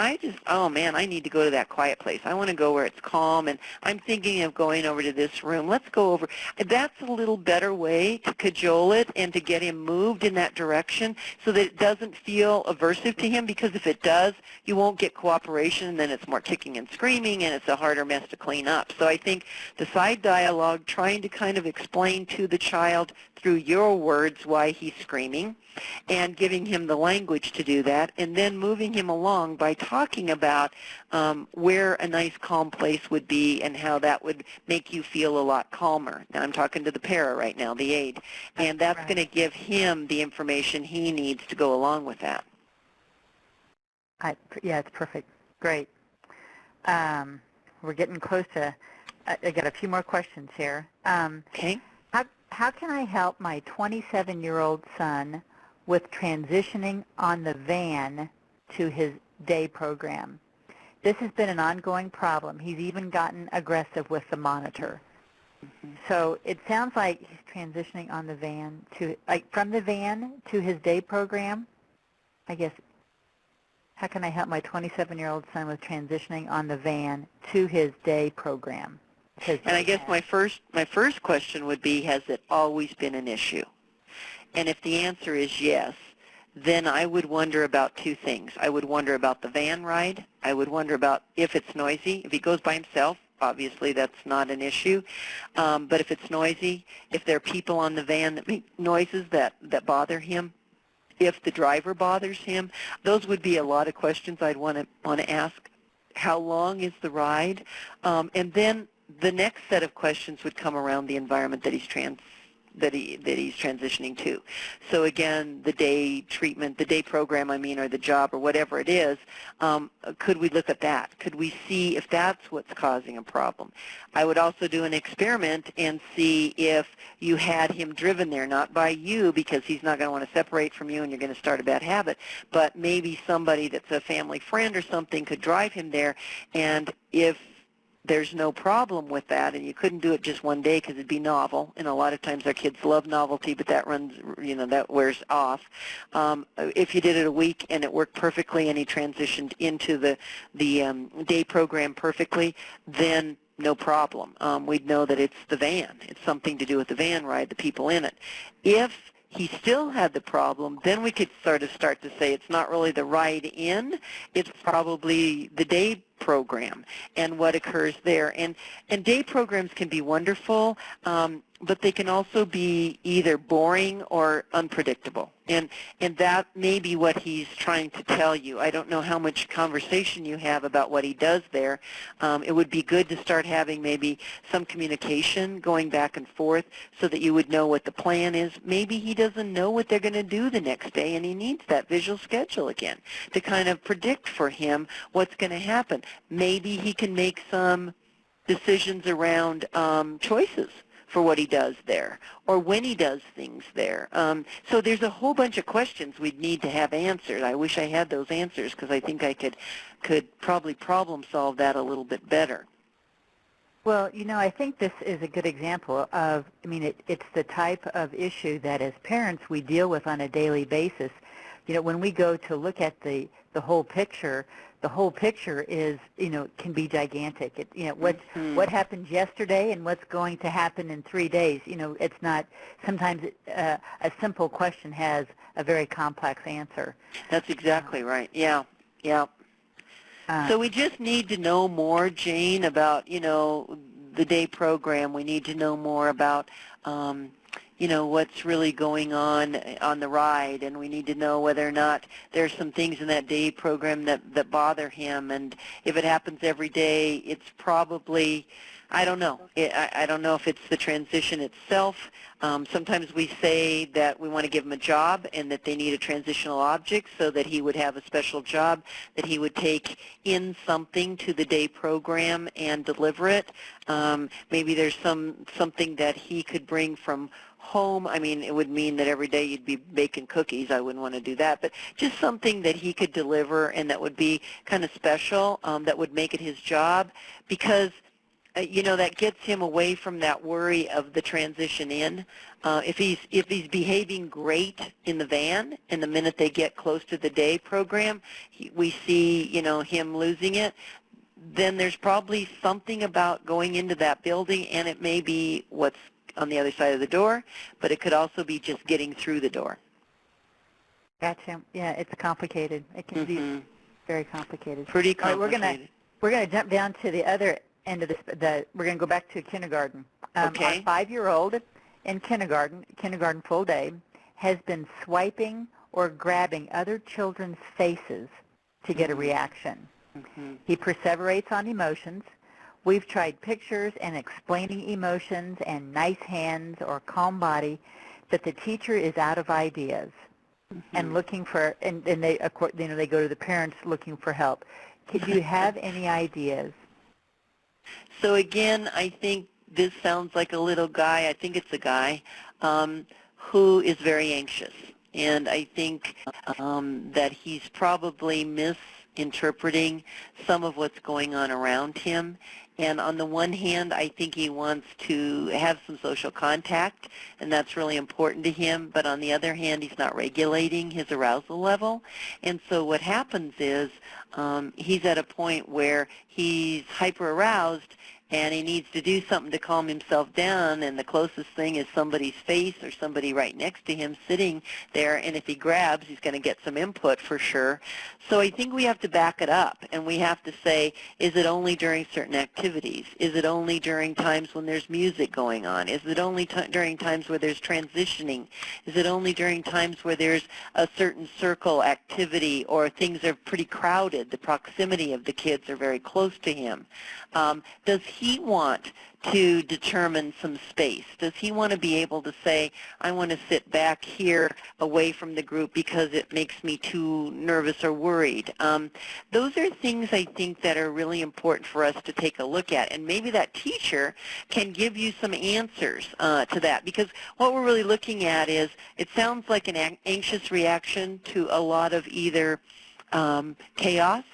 oh man, I need to go to that quiet place. I want to go where it's calm, and I'm thinking of going over to this room. Let's go over. That's a little better way to cajole it and to get him moved in that direction so that it doesn't feel aversive to him, because if it does, you won't get cooperation, and then it's more kicking and screaming, and it's a harder mess to clean up. So I think the side dialogue, trying to kind of explain to the child through your words why he's screaming, and giving him the language to do that, and then moving him along by talking about where a nice calm place would be and how that would make you feel a lot calmer. Now I'm talking to the para right now, the aide, and that's going to give him the information he needs to go along with that. Yeah, it's perfect. Great. We're getting close to, I got a few more questions here. Okay. How can I help my 27-year-old son with transitioning on the van to his day program? This has been an ongoing problem. He's even gotten aggressive with the monitor. Mm-hmm. So it sounds like he's transitioning on the van to, like, from the van to his day program. I guess, how can I help my 27-year-old son with transitioning on the van to his day program? And I guess my first question would be, has it always been an issue? And if the answer is yes, then I would wonder about two things. I would wonder about the van ride. I would wonder about if it's noisy. If he goes by himself, obviously that's not an issue. But if it's noisy, if there are people on the van that make noises that bother him, if the driver bothers him, those would be a lot of questions I'd want to ask. How long is the ride? And then the next set of questions would come around the environment that he's transitioning to. So again, the day treatment, the day program, or the job, or whatever it is, could we look at that? Could we see if that's what's causing a problem? I would also do an experiment and see if you had him driven there, not by you, because he's not going to want to separate from you and you're going to start a bad habit, but maybe somebody that's a family friend or something could drive him there, and if there's no problem with that, and you couldn't do it just one day because it'd be novel, and a lot of times our kids love novelty, but that runs, that wears off. If you did it a week and it worked perfectly and he transitioned into the day program perfectly, then no problem. We'd know that it's the van. It's something to do with the van ride, the people in it. If he still had the problem, then we could start to say it's not really the ride in, it's probably the day program and what occurs there. And day programs can be wonderful, but they can also be either boring or unpredictable. And that may be what he's trying to tell you. I don't know how much conversation you have about what he does there. It would be good to start having maybe some communication going back and forth so that you would know what the plan is. Maybe he doesn't know what they're going to do the next day, and he needs that visual schedule again to kind of predict for him what's going to happen. Maybe he can make some decisions around choices for what he does there or when he does things there. So there's a whole bunch of questions we'd need to have answered. I wish I had those answers because I think I could probably problem solve that a little bit better. Well, I think this is a good example of, it's the type of issue that as parents we deal with on a daily basis. When we go to look at the whole picture, the whole picture is, can be gigantic. What happened yesterday and what's going to happen in 3 days. It's not, sometimes a simple question has a very complex answer. That's exactly right. Yeah. So we just need to know more, Jane, about, the day program. We need to know more about, what's really going on the ride, and we need to know whether or not there's some things in that day program that bother him. And if it happens every day, it's probably, I don't know. I don't know if it's the transition itself. Sometimes we say that we want to give him a job and that they need a transitional object, so that he would have a special job that he would take in something to the day program and deliver it. Maybe there's something that he could bring from home. I mean, it would mean that every day you'd be baking cookies. I wouldn't want to do that. But just something that he could deliver and that would be kind of special, that would make it his job, because that gets him away from that worry of the transition in. If he's behaving great in the van, and the minute they get close to the day program, we see him losing it, then there's probably something about going into that building, and it may be what's on the other side of the door, but it could also be just getting through the door. Gotcha. Yeah, it's complicated. It can be very complicated. Pretty complicated. All right, we're gonna jump down to the other end of this. We're gonna go back to kindergarten. Okay. Our 5-year-old in kindergarten full day, has been swiping or grabbing other children's faces to get a reaction. He perseverates on emotions. We've tried pictures and explaining emotions and nice hands or calm body, but the teacher is out of ideas and looking for, and they, of course, they go to the parents looking for help. Could you have any ideas? So again, I think this sounds like a little guy. I think it's a guy who is very anxious, and I think that he's probably misinterpreting some of what's going on around him. And on the one hand, I think he wants to have some social contact, and that's really important to him. But on the other hand, he's not regulating his arousal level. And so what happens is he's at a point where he's hyper-aroused, and he needs to do something to calm himself down, and the closest thing is somebody's face or somebody right next to him sitting there, and if he grabs, he's going to get some input for sure. So I think we have to back it up, and we have to say, is it only during certain activities? Is it only during times when there's music going on? Is it only during times where there's transitioning? Is it only during times where there's a certain circle activity or things are pretty crowded, the proximity of the kids are very close to him? Does he want to determine some space? Does he want to be able to say, I want to sit back here away from the group because it makes me too nervous or worried? Those are things I think that are really important for us to take a look at, and maybe that teacher can give you some answers to that, because what we're really looking at is, it sounds like an anxious reaction to a lot of either chaos,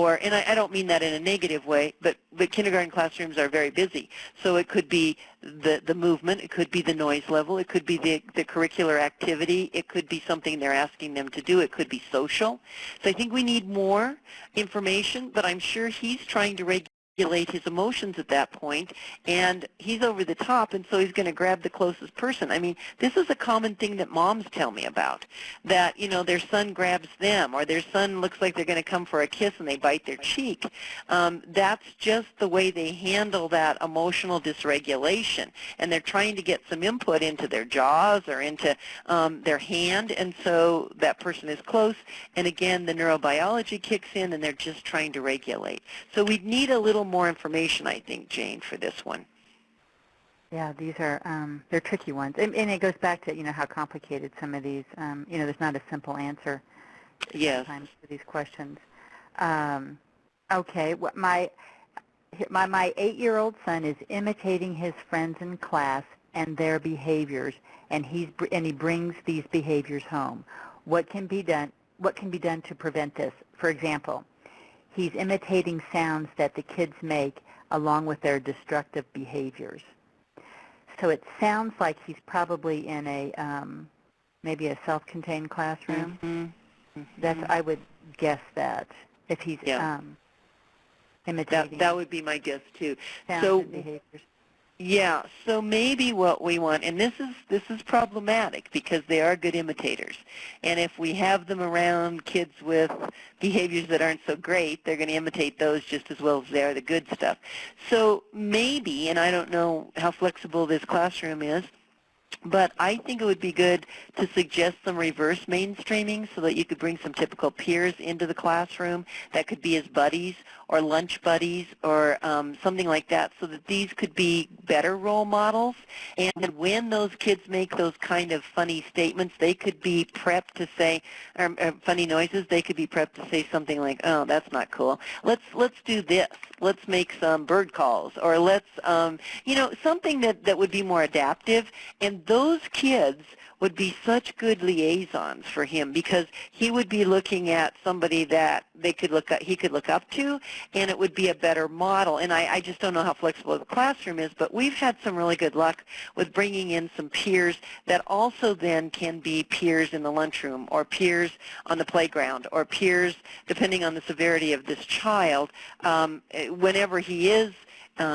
and I don't mean that in a negative way, but kindergarten classrooms are very busy. So it could be the movement, it could be the noise level, it could be the curricular activity, it could be something they're asking them to do, it could be social. So I think we need more information, but I'm sure he's trying to regulate his emotions at that point, and he's over the top, and so he's going to grab the closest person. I mean, this is a common thing that moms tell me about, that, their son grabs them, or their son looks like they're going to come for a kiss and they bite their cheek. That's just the way they handle that emotional dysregulation, and they're trying to get some input into their jaws or into their hand, and so that person is close, and again, the neurobiology kicks in, and they're just trying to regulate. So we need a little more information, I think, Jane, for this one. Yeah, these are they're tricky ones, and it goes back to how complicated some of these. There's not a simple answer sometimes to these questions. Okay, my 8-year-old son is imitating his friends in class and their behaviors, and he brings these behaviors home. What can be done? What can be done to prevent this? For example, he's imitating sounds that the kids make along with their destructive behaviors. So it sounds like he's probably in a maybe a self-contained classroom. I would guess that if he's imitating. That would be my guess too. Sounds and behaviors. Yeah, so maybe what we want, and this is problematic because they are good imitators, and if we have them around kids with behaviors that aren't so great, they're going to imitate those just as well as they are the good stuff. So maybe, and I don't know how flexible this classroom is, But I think it would be good to suggest some reverse mainstreaming so that you could bring some typical peers into the classroom that could be as buddies or lunch buddies or something like that, so that these could be better role models. And when those kids make those kind of funny statements, they could be prepped to say, or funny noises, they could be prepped to say something like, oh, that's not cool. Let's do this. Let's make some bird calls, or let's, something that would be more adaptive. And those kids would be such good liaisons for him, because he would be looking at somebody that he could look up to, and it would be a better model. And I just don't know how flexible the classroom is, but we've had some really good luck with bringing in some peers that also then can be peers in the lunchroom, or peers on the playground, or peers, depending on the severity of this child, whenever he is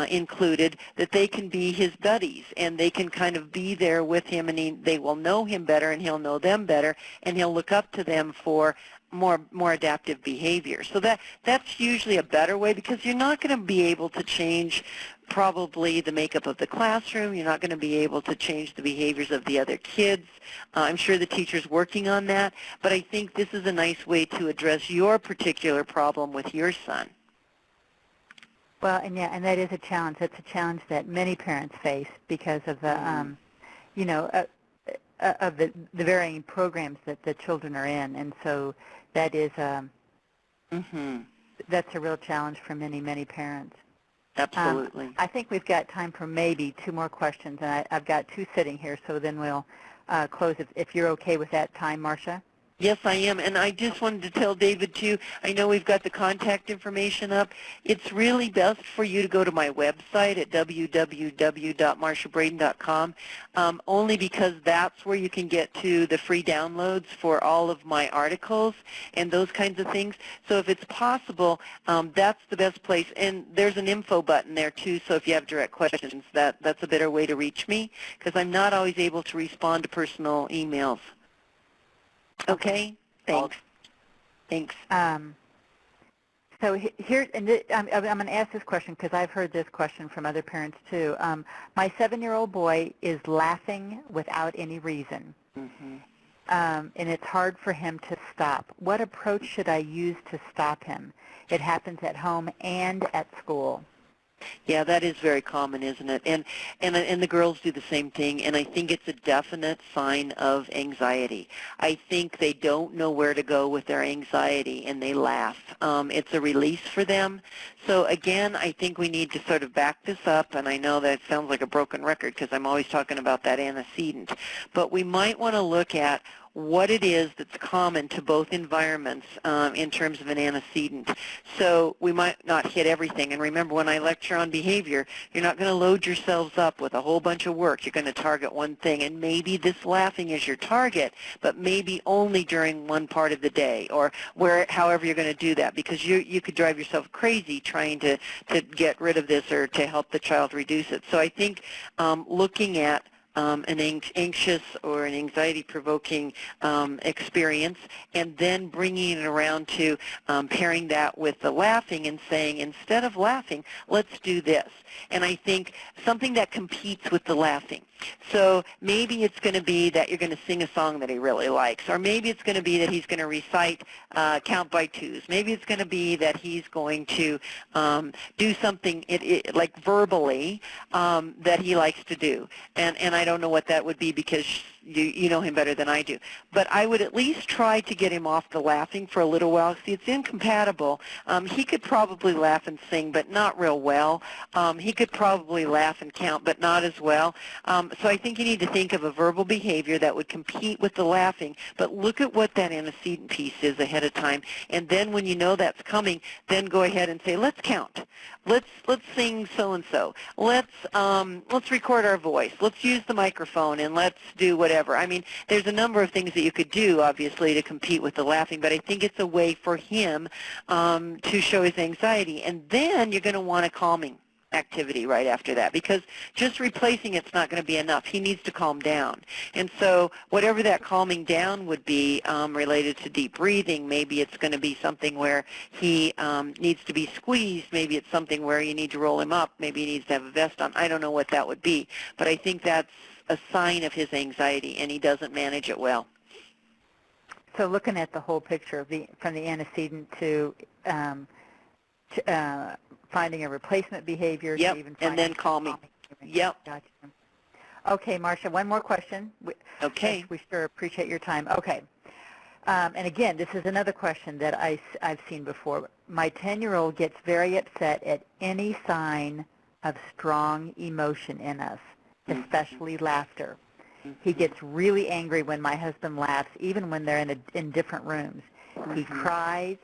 included, that they can be his buddies, and they can kind of be there with him, and they will know him better, and he'll know them better, and he'll look up to them for more adaptive behavior. So that's usually a better way, because you're not going to be able to change probably the makeup of the classroom. You're not going to be able to change the behaviors of the other kids. I'm sure the teacher's working on that, but I think this is a nice way to address your particular problem with your son. Well, and that is a challenge. That's a challenge that many parents face because of the, of the varying programs that the children are in, and so that is that's a real challenge for many parents. Absolutely. I think we've got time for maybe 2 more questions, and I've got 2 sitting here, so then we'll close if you're okay with that time, Marcia. Yes, I am, and I just wanted to tell David, too, I know we've got the contact information up. It's really best for you to go to my website at www.marciabraden.com, only because that's where you can get to the free downloads for all of my articles and those kinds of things. So if it's possible, that's the best place. And there's an info button there, too, so if you have direct questions, that's a better way to reach me, because I'm not always able to respond to personal emails. Okay, thanks. Thanks. So here, and I'm going to ask this question because I've heard this question from other parents too. My 7-year-old boy is laughing without any reason, and it's hard for him to stop. What approach should I use to stop him? It happens at home and at school. Yeah, that is very common, isn't it? And the girls do the same thing, and I think it's a definite sign of anxiety. I think they don't know where to go with their anxiety, and they laugh. It's a release for them. So again, I think we need to sort of back this up, and I know that sounds like a broken record because I'm always talking about that antecedent, but we might want to look at what it is that's common to both environments in terms of an antecedent. So we might not hit everything. And remember, when I lecture on behavior, you're not going to load yourselves up with a whole bunch of work. You're going to target one thing. And maybe this laughing is your target, but maybe only during one part of the day, or however you're going to do that, because you could drive yourself crazy trying to get rid of this or to help the child reduce it. So I think looking at an anxious or an anxiety-provoking experience, and then bringing it around to pairing that with the laughing and saying, instead of laughing, let's do this. And I think something that competes with the laughing. So maybe it's going to be that you're going to sing a song that he really likes, or maybe it's going to be that he's going to recite count by twos. Maybe it's going to be that he's going to do something like verbally that he likes to do. And I don't know what that would be, because you know him better than I do. But I would at least try to get him off the laughing for a little while. See, it's incompatible. He could probably laugh and sing, but not real well. He could probably laugh and count, but not as well. So I think you need to think of a verbal behavior that would compete with the laughing, but look at what that antecedent piece is ahead of time. And then when you know that's coming, then go ahead and say, let's count. Let's sing so-and-so. Let's record our voice. Let's use the microphone, and let's do whatever. I mean, there's a number of things that you could do, obviously, to compete with the laughing, but I think it's a way for him to show his anxiety. And then you're going to want a calming activity right after that, because just replacing it's not going to be enough. He needs to calm down. And so whatever that calming down would be related to deep breathing, maybe it's going to be something where he needs to be squeezed. Maybe it's something where you need to roll him up. Maybe he needs to have a vest on. I don't know what that would be, but I think that's a sign of his anxiety, and he doesn't manage it well. So looking at the whole picture of from the antecedent to finding a replacement behavior, Yep, to even and then call me. Yep. Gotcha. Okay, Marcia, one more question. Okay. We sure appreciate your time. Okay. And again, this is another question that I've seen before. My 10-year-old gets very upset at any sign of strong emotion in us, especially laughter. He gets really angry when my husband laughs, even when they're in different rooms. He cries,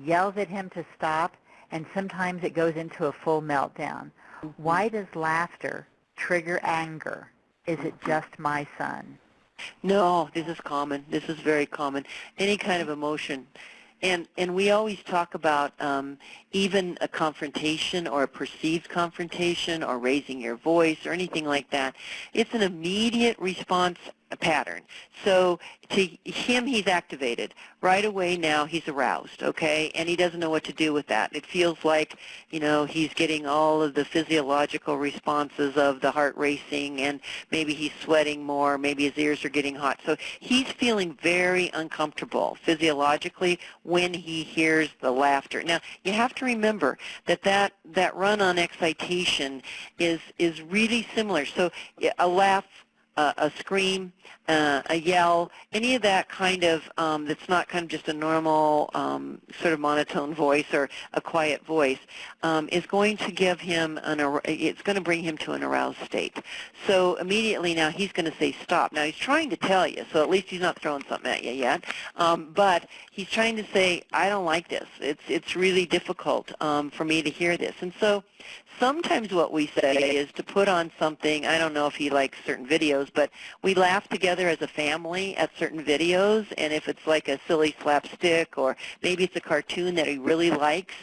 yells at him to stop, and sometimes it goes into a full meltdown. Why does laughter trigger anger? Is it just my son? No, this is common. This is very common. Any kind of emotion. And we always talk about even a confrontation or a perceived confrontation or raising your voice or anything like that. It's an immediate response pattern. So to him, he's activated. Right away now, he's aroused, okay? And he doesn't know what to do with that. It feels like, you know, he's getting all of the physiological responses of the heart racing, and maybe he's sweating more, maybe his ears are getting hot. So he's feeling very uncomfortable physiologically when he hears the laughter. Now, you have to remember that run on excitation is really similar. So a laugh, a scream, a yell, any of that kind of that's not kind of just a normal sort of monotone voice or a quiet voice is going to give him it's going to bring him to an aroused state. So immediately now he's going to say stop. Now he's trying to tell you, so at least he's not throwing something at you yet, but he's trying to say, I don't like this. It's really difficult for me to hear this. And so sometimes what we say is to put on something. I don't know if he likes certain videos, but we laugh together as a family at certain videos, and if it's like a silly slapstick or maybe it's a cartoon that he really likes,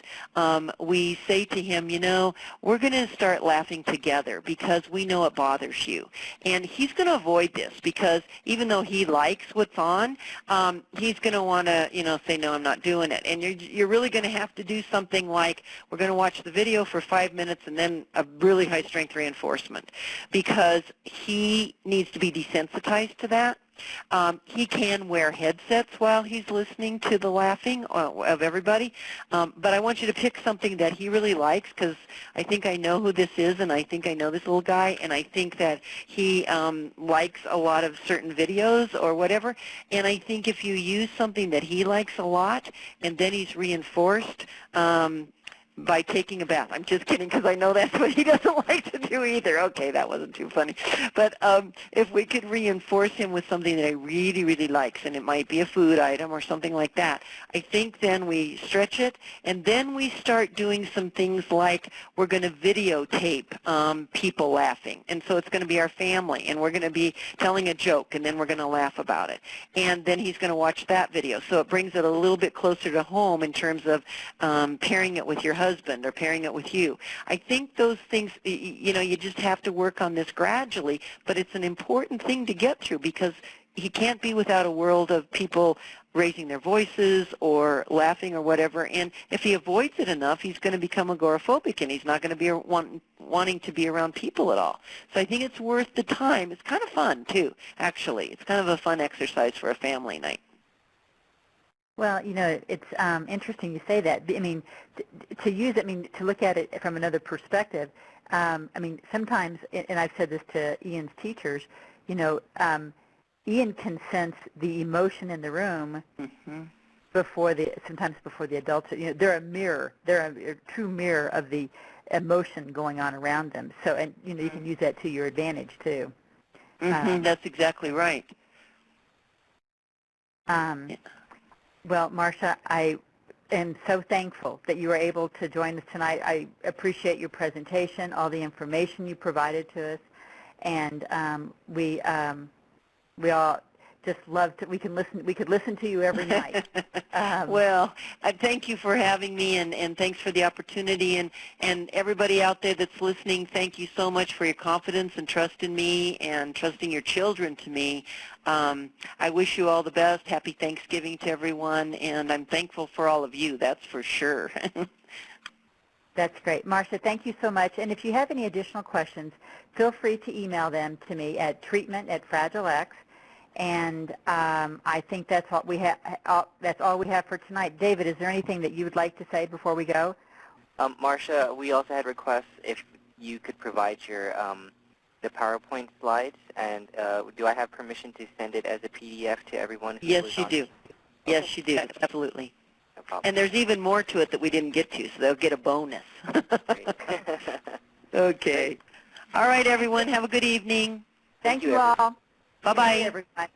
we say to him, you know, we're going to start laughing together because we know it bothers you. And he's going to avoid this because even though he likes what's on, he's going to want to, you know, say, no, I'm not doing it. And you're really going to have to do something like, we're going to watch the video for 5 minutes and then a really high-strength reinforcement, because he needs to be desensitized to that. He can wear headsets while he's listening to the laughing of everybody, but I want you to pick something that he really likes, because I think I know who this is, and I think I know this little guy, and I think that he likes a lot of certain videos or whatever, and I think if you use something that he likes a lot and then he's reinforced by taking a bath. I'm just kidding, because I know that's what he doesn't like to do either. Okay, that wasn't too funny. But if we could reinforce him with something that he really, really likes, and it might be a food item or something like that, I think then we stretch it, and then we start doing some things like we're going to videotape people laughing. And so it's going to be our family, and we're going to be telling a joke, and then we're going to laugh about it. And then he's going to watch that video. So it brings it a little bit closer to home in terms of pairing it with your husband or pairing it with you. I think those things, you know, you just have to work on this gradually, but it's an important thing to get through, because he can't be without a world of people raising their voices or laughing or whatever, and if he avoids it enough, he's going to become agoraphobic, and he's not going to be wanting to be around people at all. So I think it's worth the time. It's kind of fun, too, actually. It's kind of a fun exercise for a family night. Well, you know, it's interesting you say that. I mean, to use it, I mean, to look at it from another perspective, I mean, sometimes, and I've said this to Ian's teachers, you know, Ian can sense the emotion in the room sometimes before the adults. You know, they're a mirror. They're a true mirror of the emotion going on around them. So, and, you know, you can use that to your advantage, too. That's exactly right. Yeah. Well, Marcia, I am so thankful that you were able to join us tonight. I appreciate your presentation, all the information you provided to us, and we all just love to. We could listen to you every night. Well, thank you for having me, and thanks for the opportunity, and everybody out there that's listening, thank you so much for your confidence and trust in me and trusting your children to me. I wish you all the best. Happy Thanksgiving to everyone, and I'm thankful for all of you, that's for sure. That's great. Marcia, thank you so much. And if you have any additional questions, feel free to email them to me at treatment@fragilex. And I think that's what we have. That's all we have for tonight. David, is there anything that you would like to say before we go? Marcia, we also had requests if you could provide your the PowerPoint slides, and do I have permission to send it as a PDF to everyone? Who Yes, was you on? do. Yes, you do. Absolutely. No problem. And there's even more to it that we didn't get to, so they'll get a bonus. Great. Okay. All right, everyone. Have a good evening. Thank you everyone. all. Bye-bye. Everyone.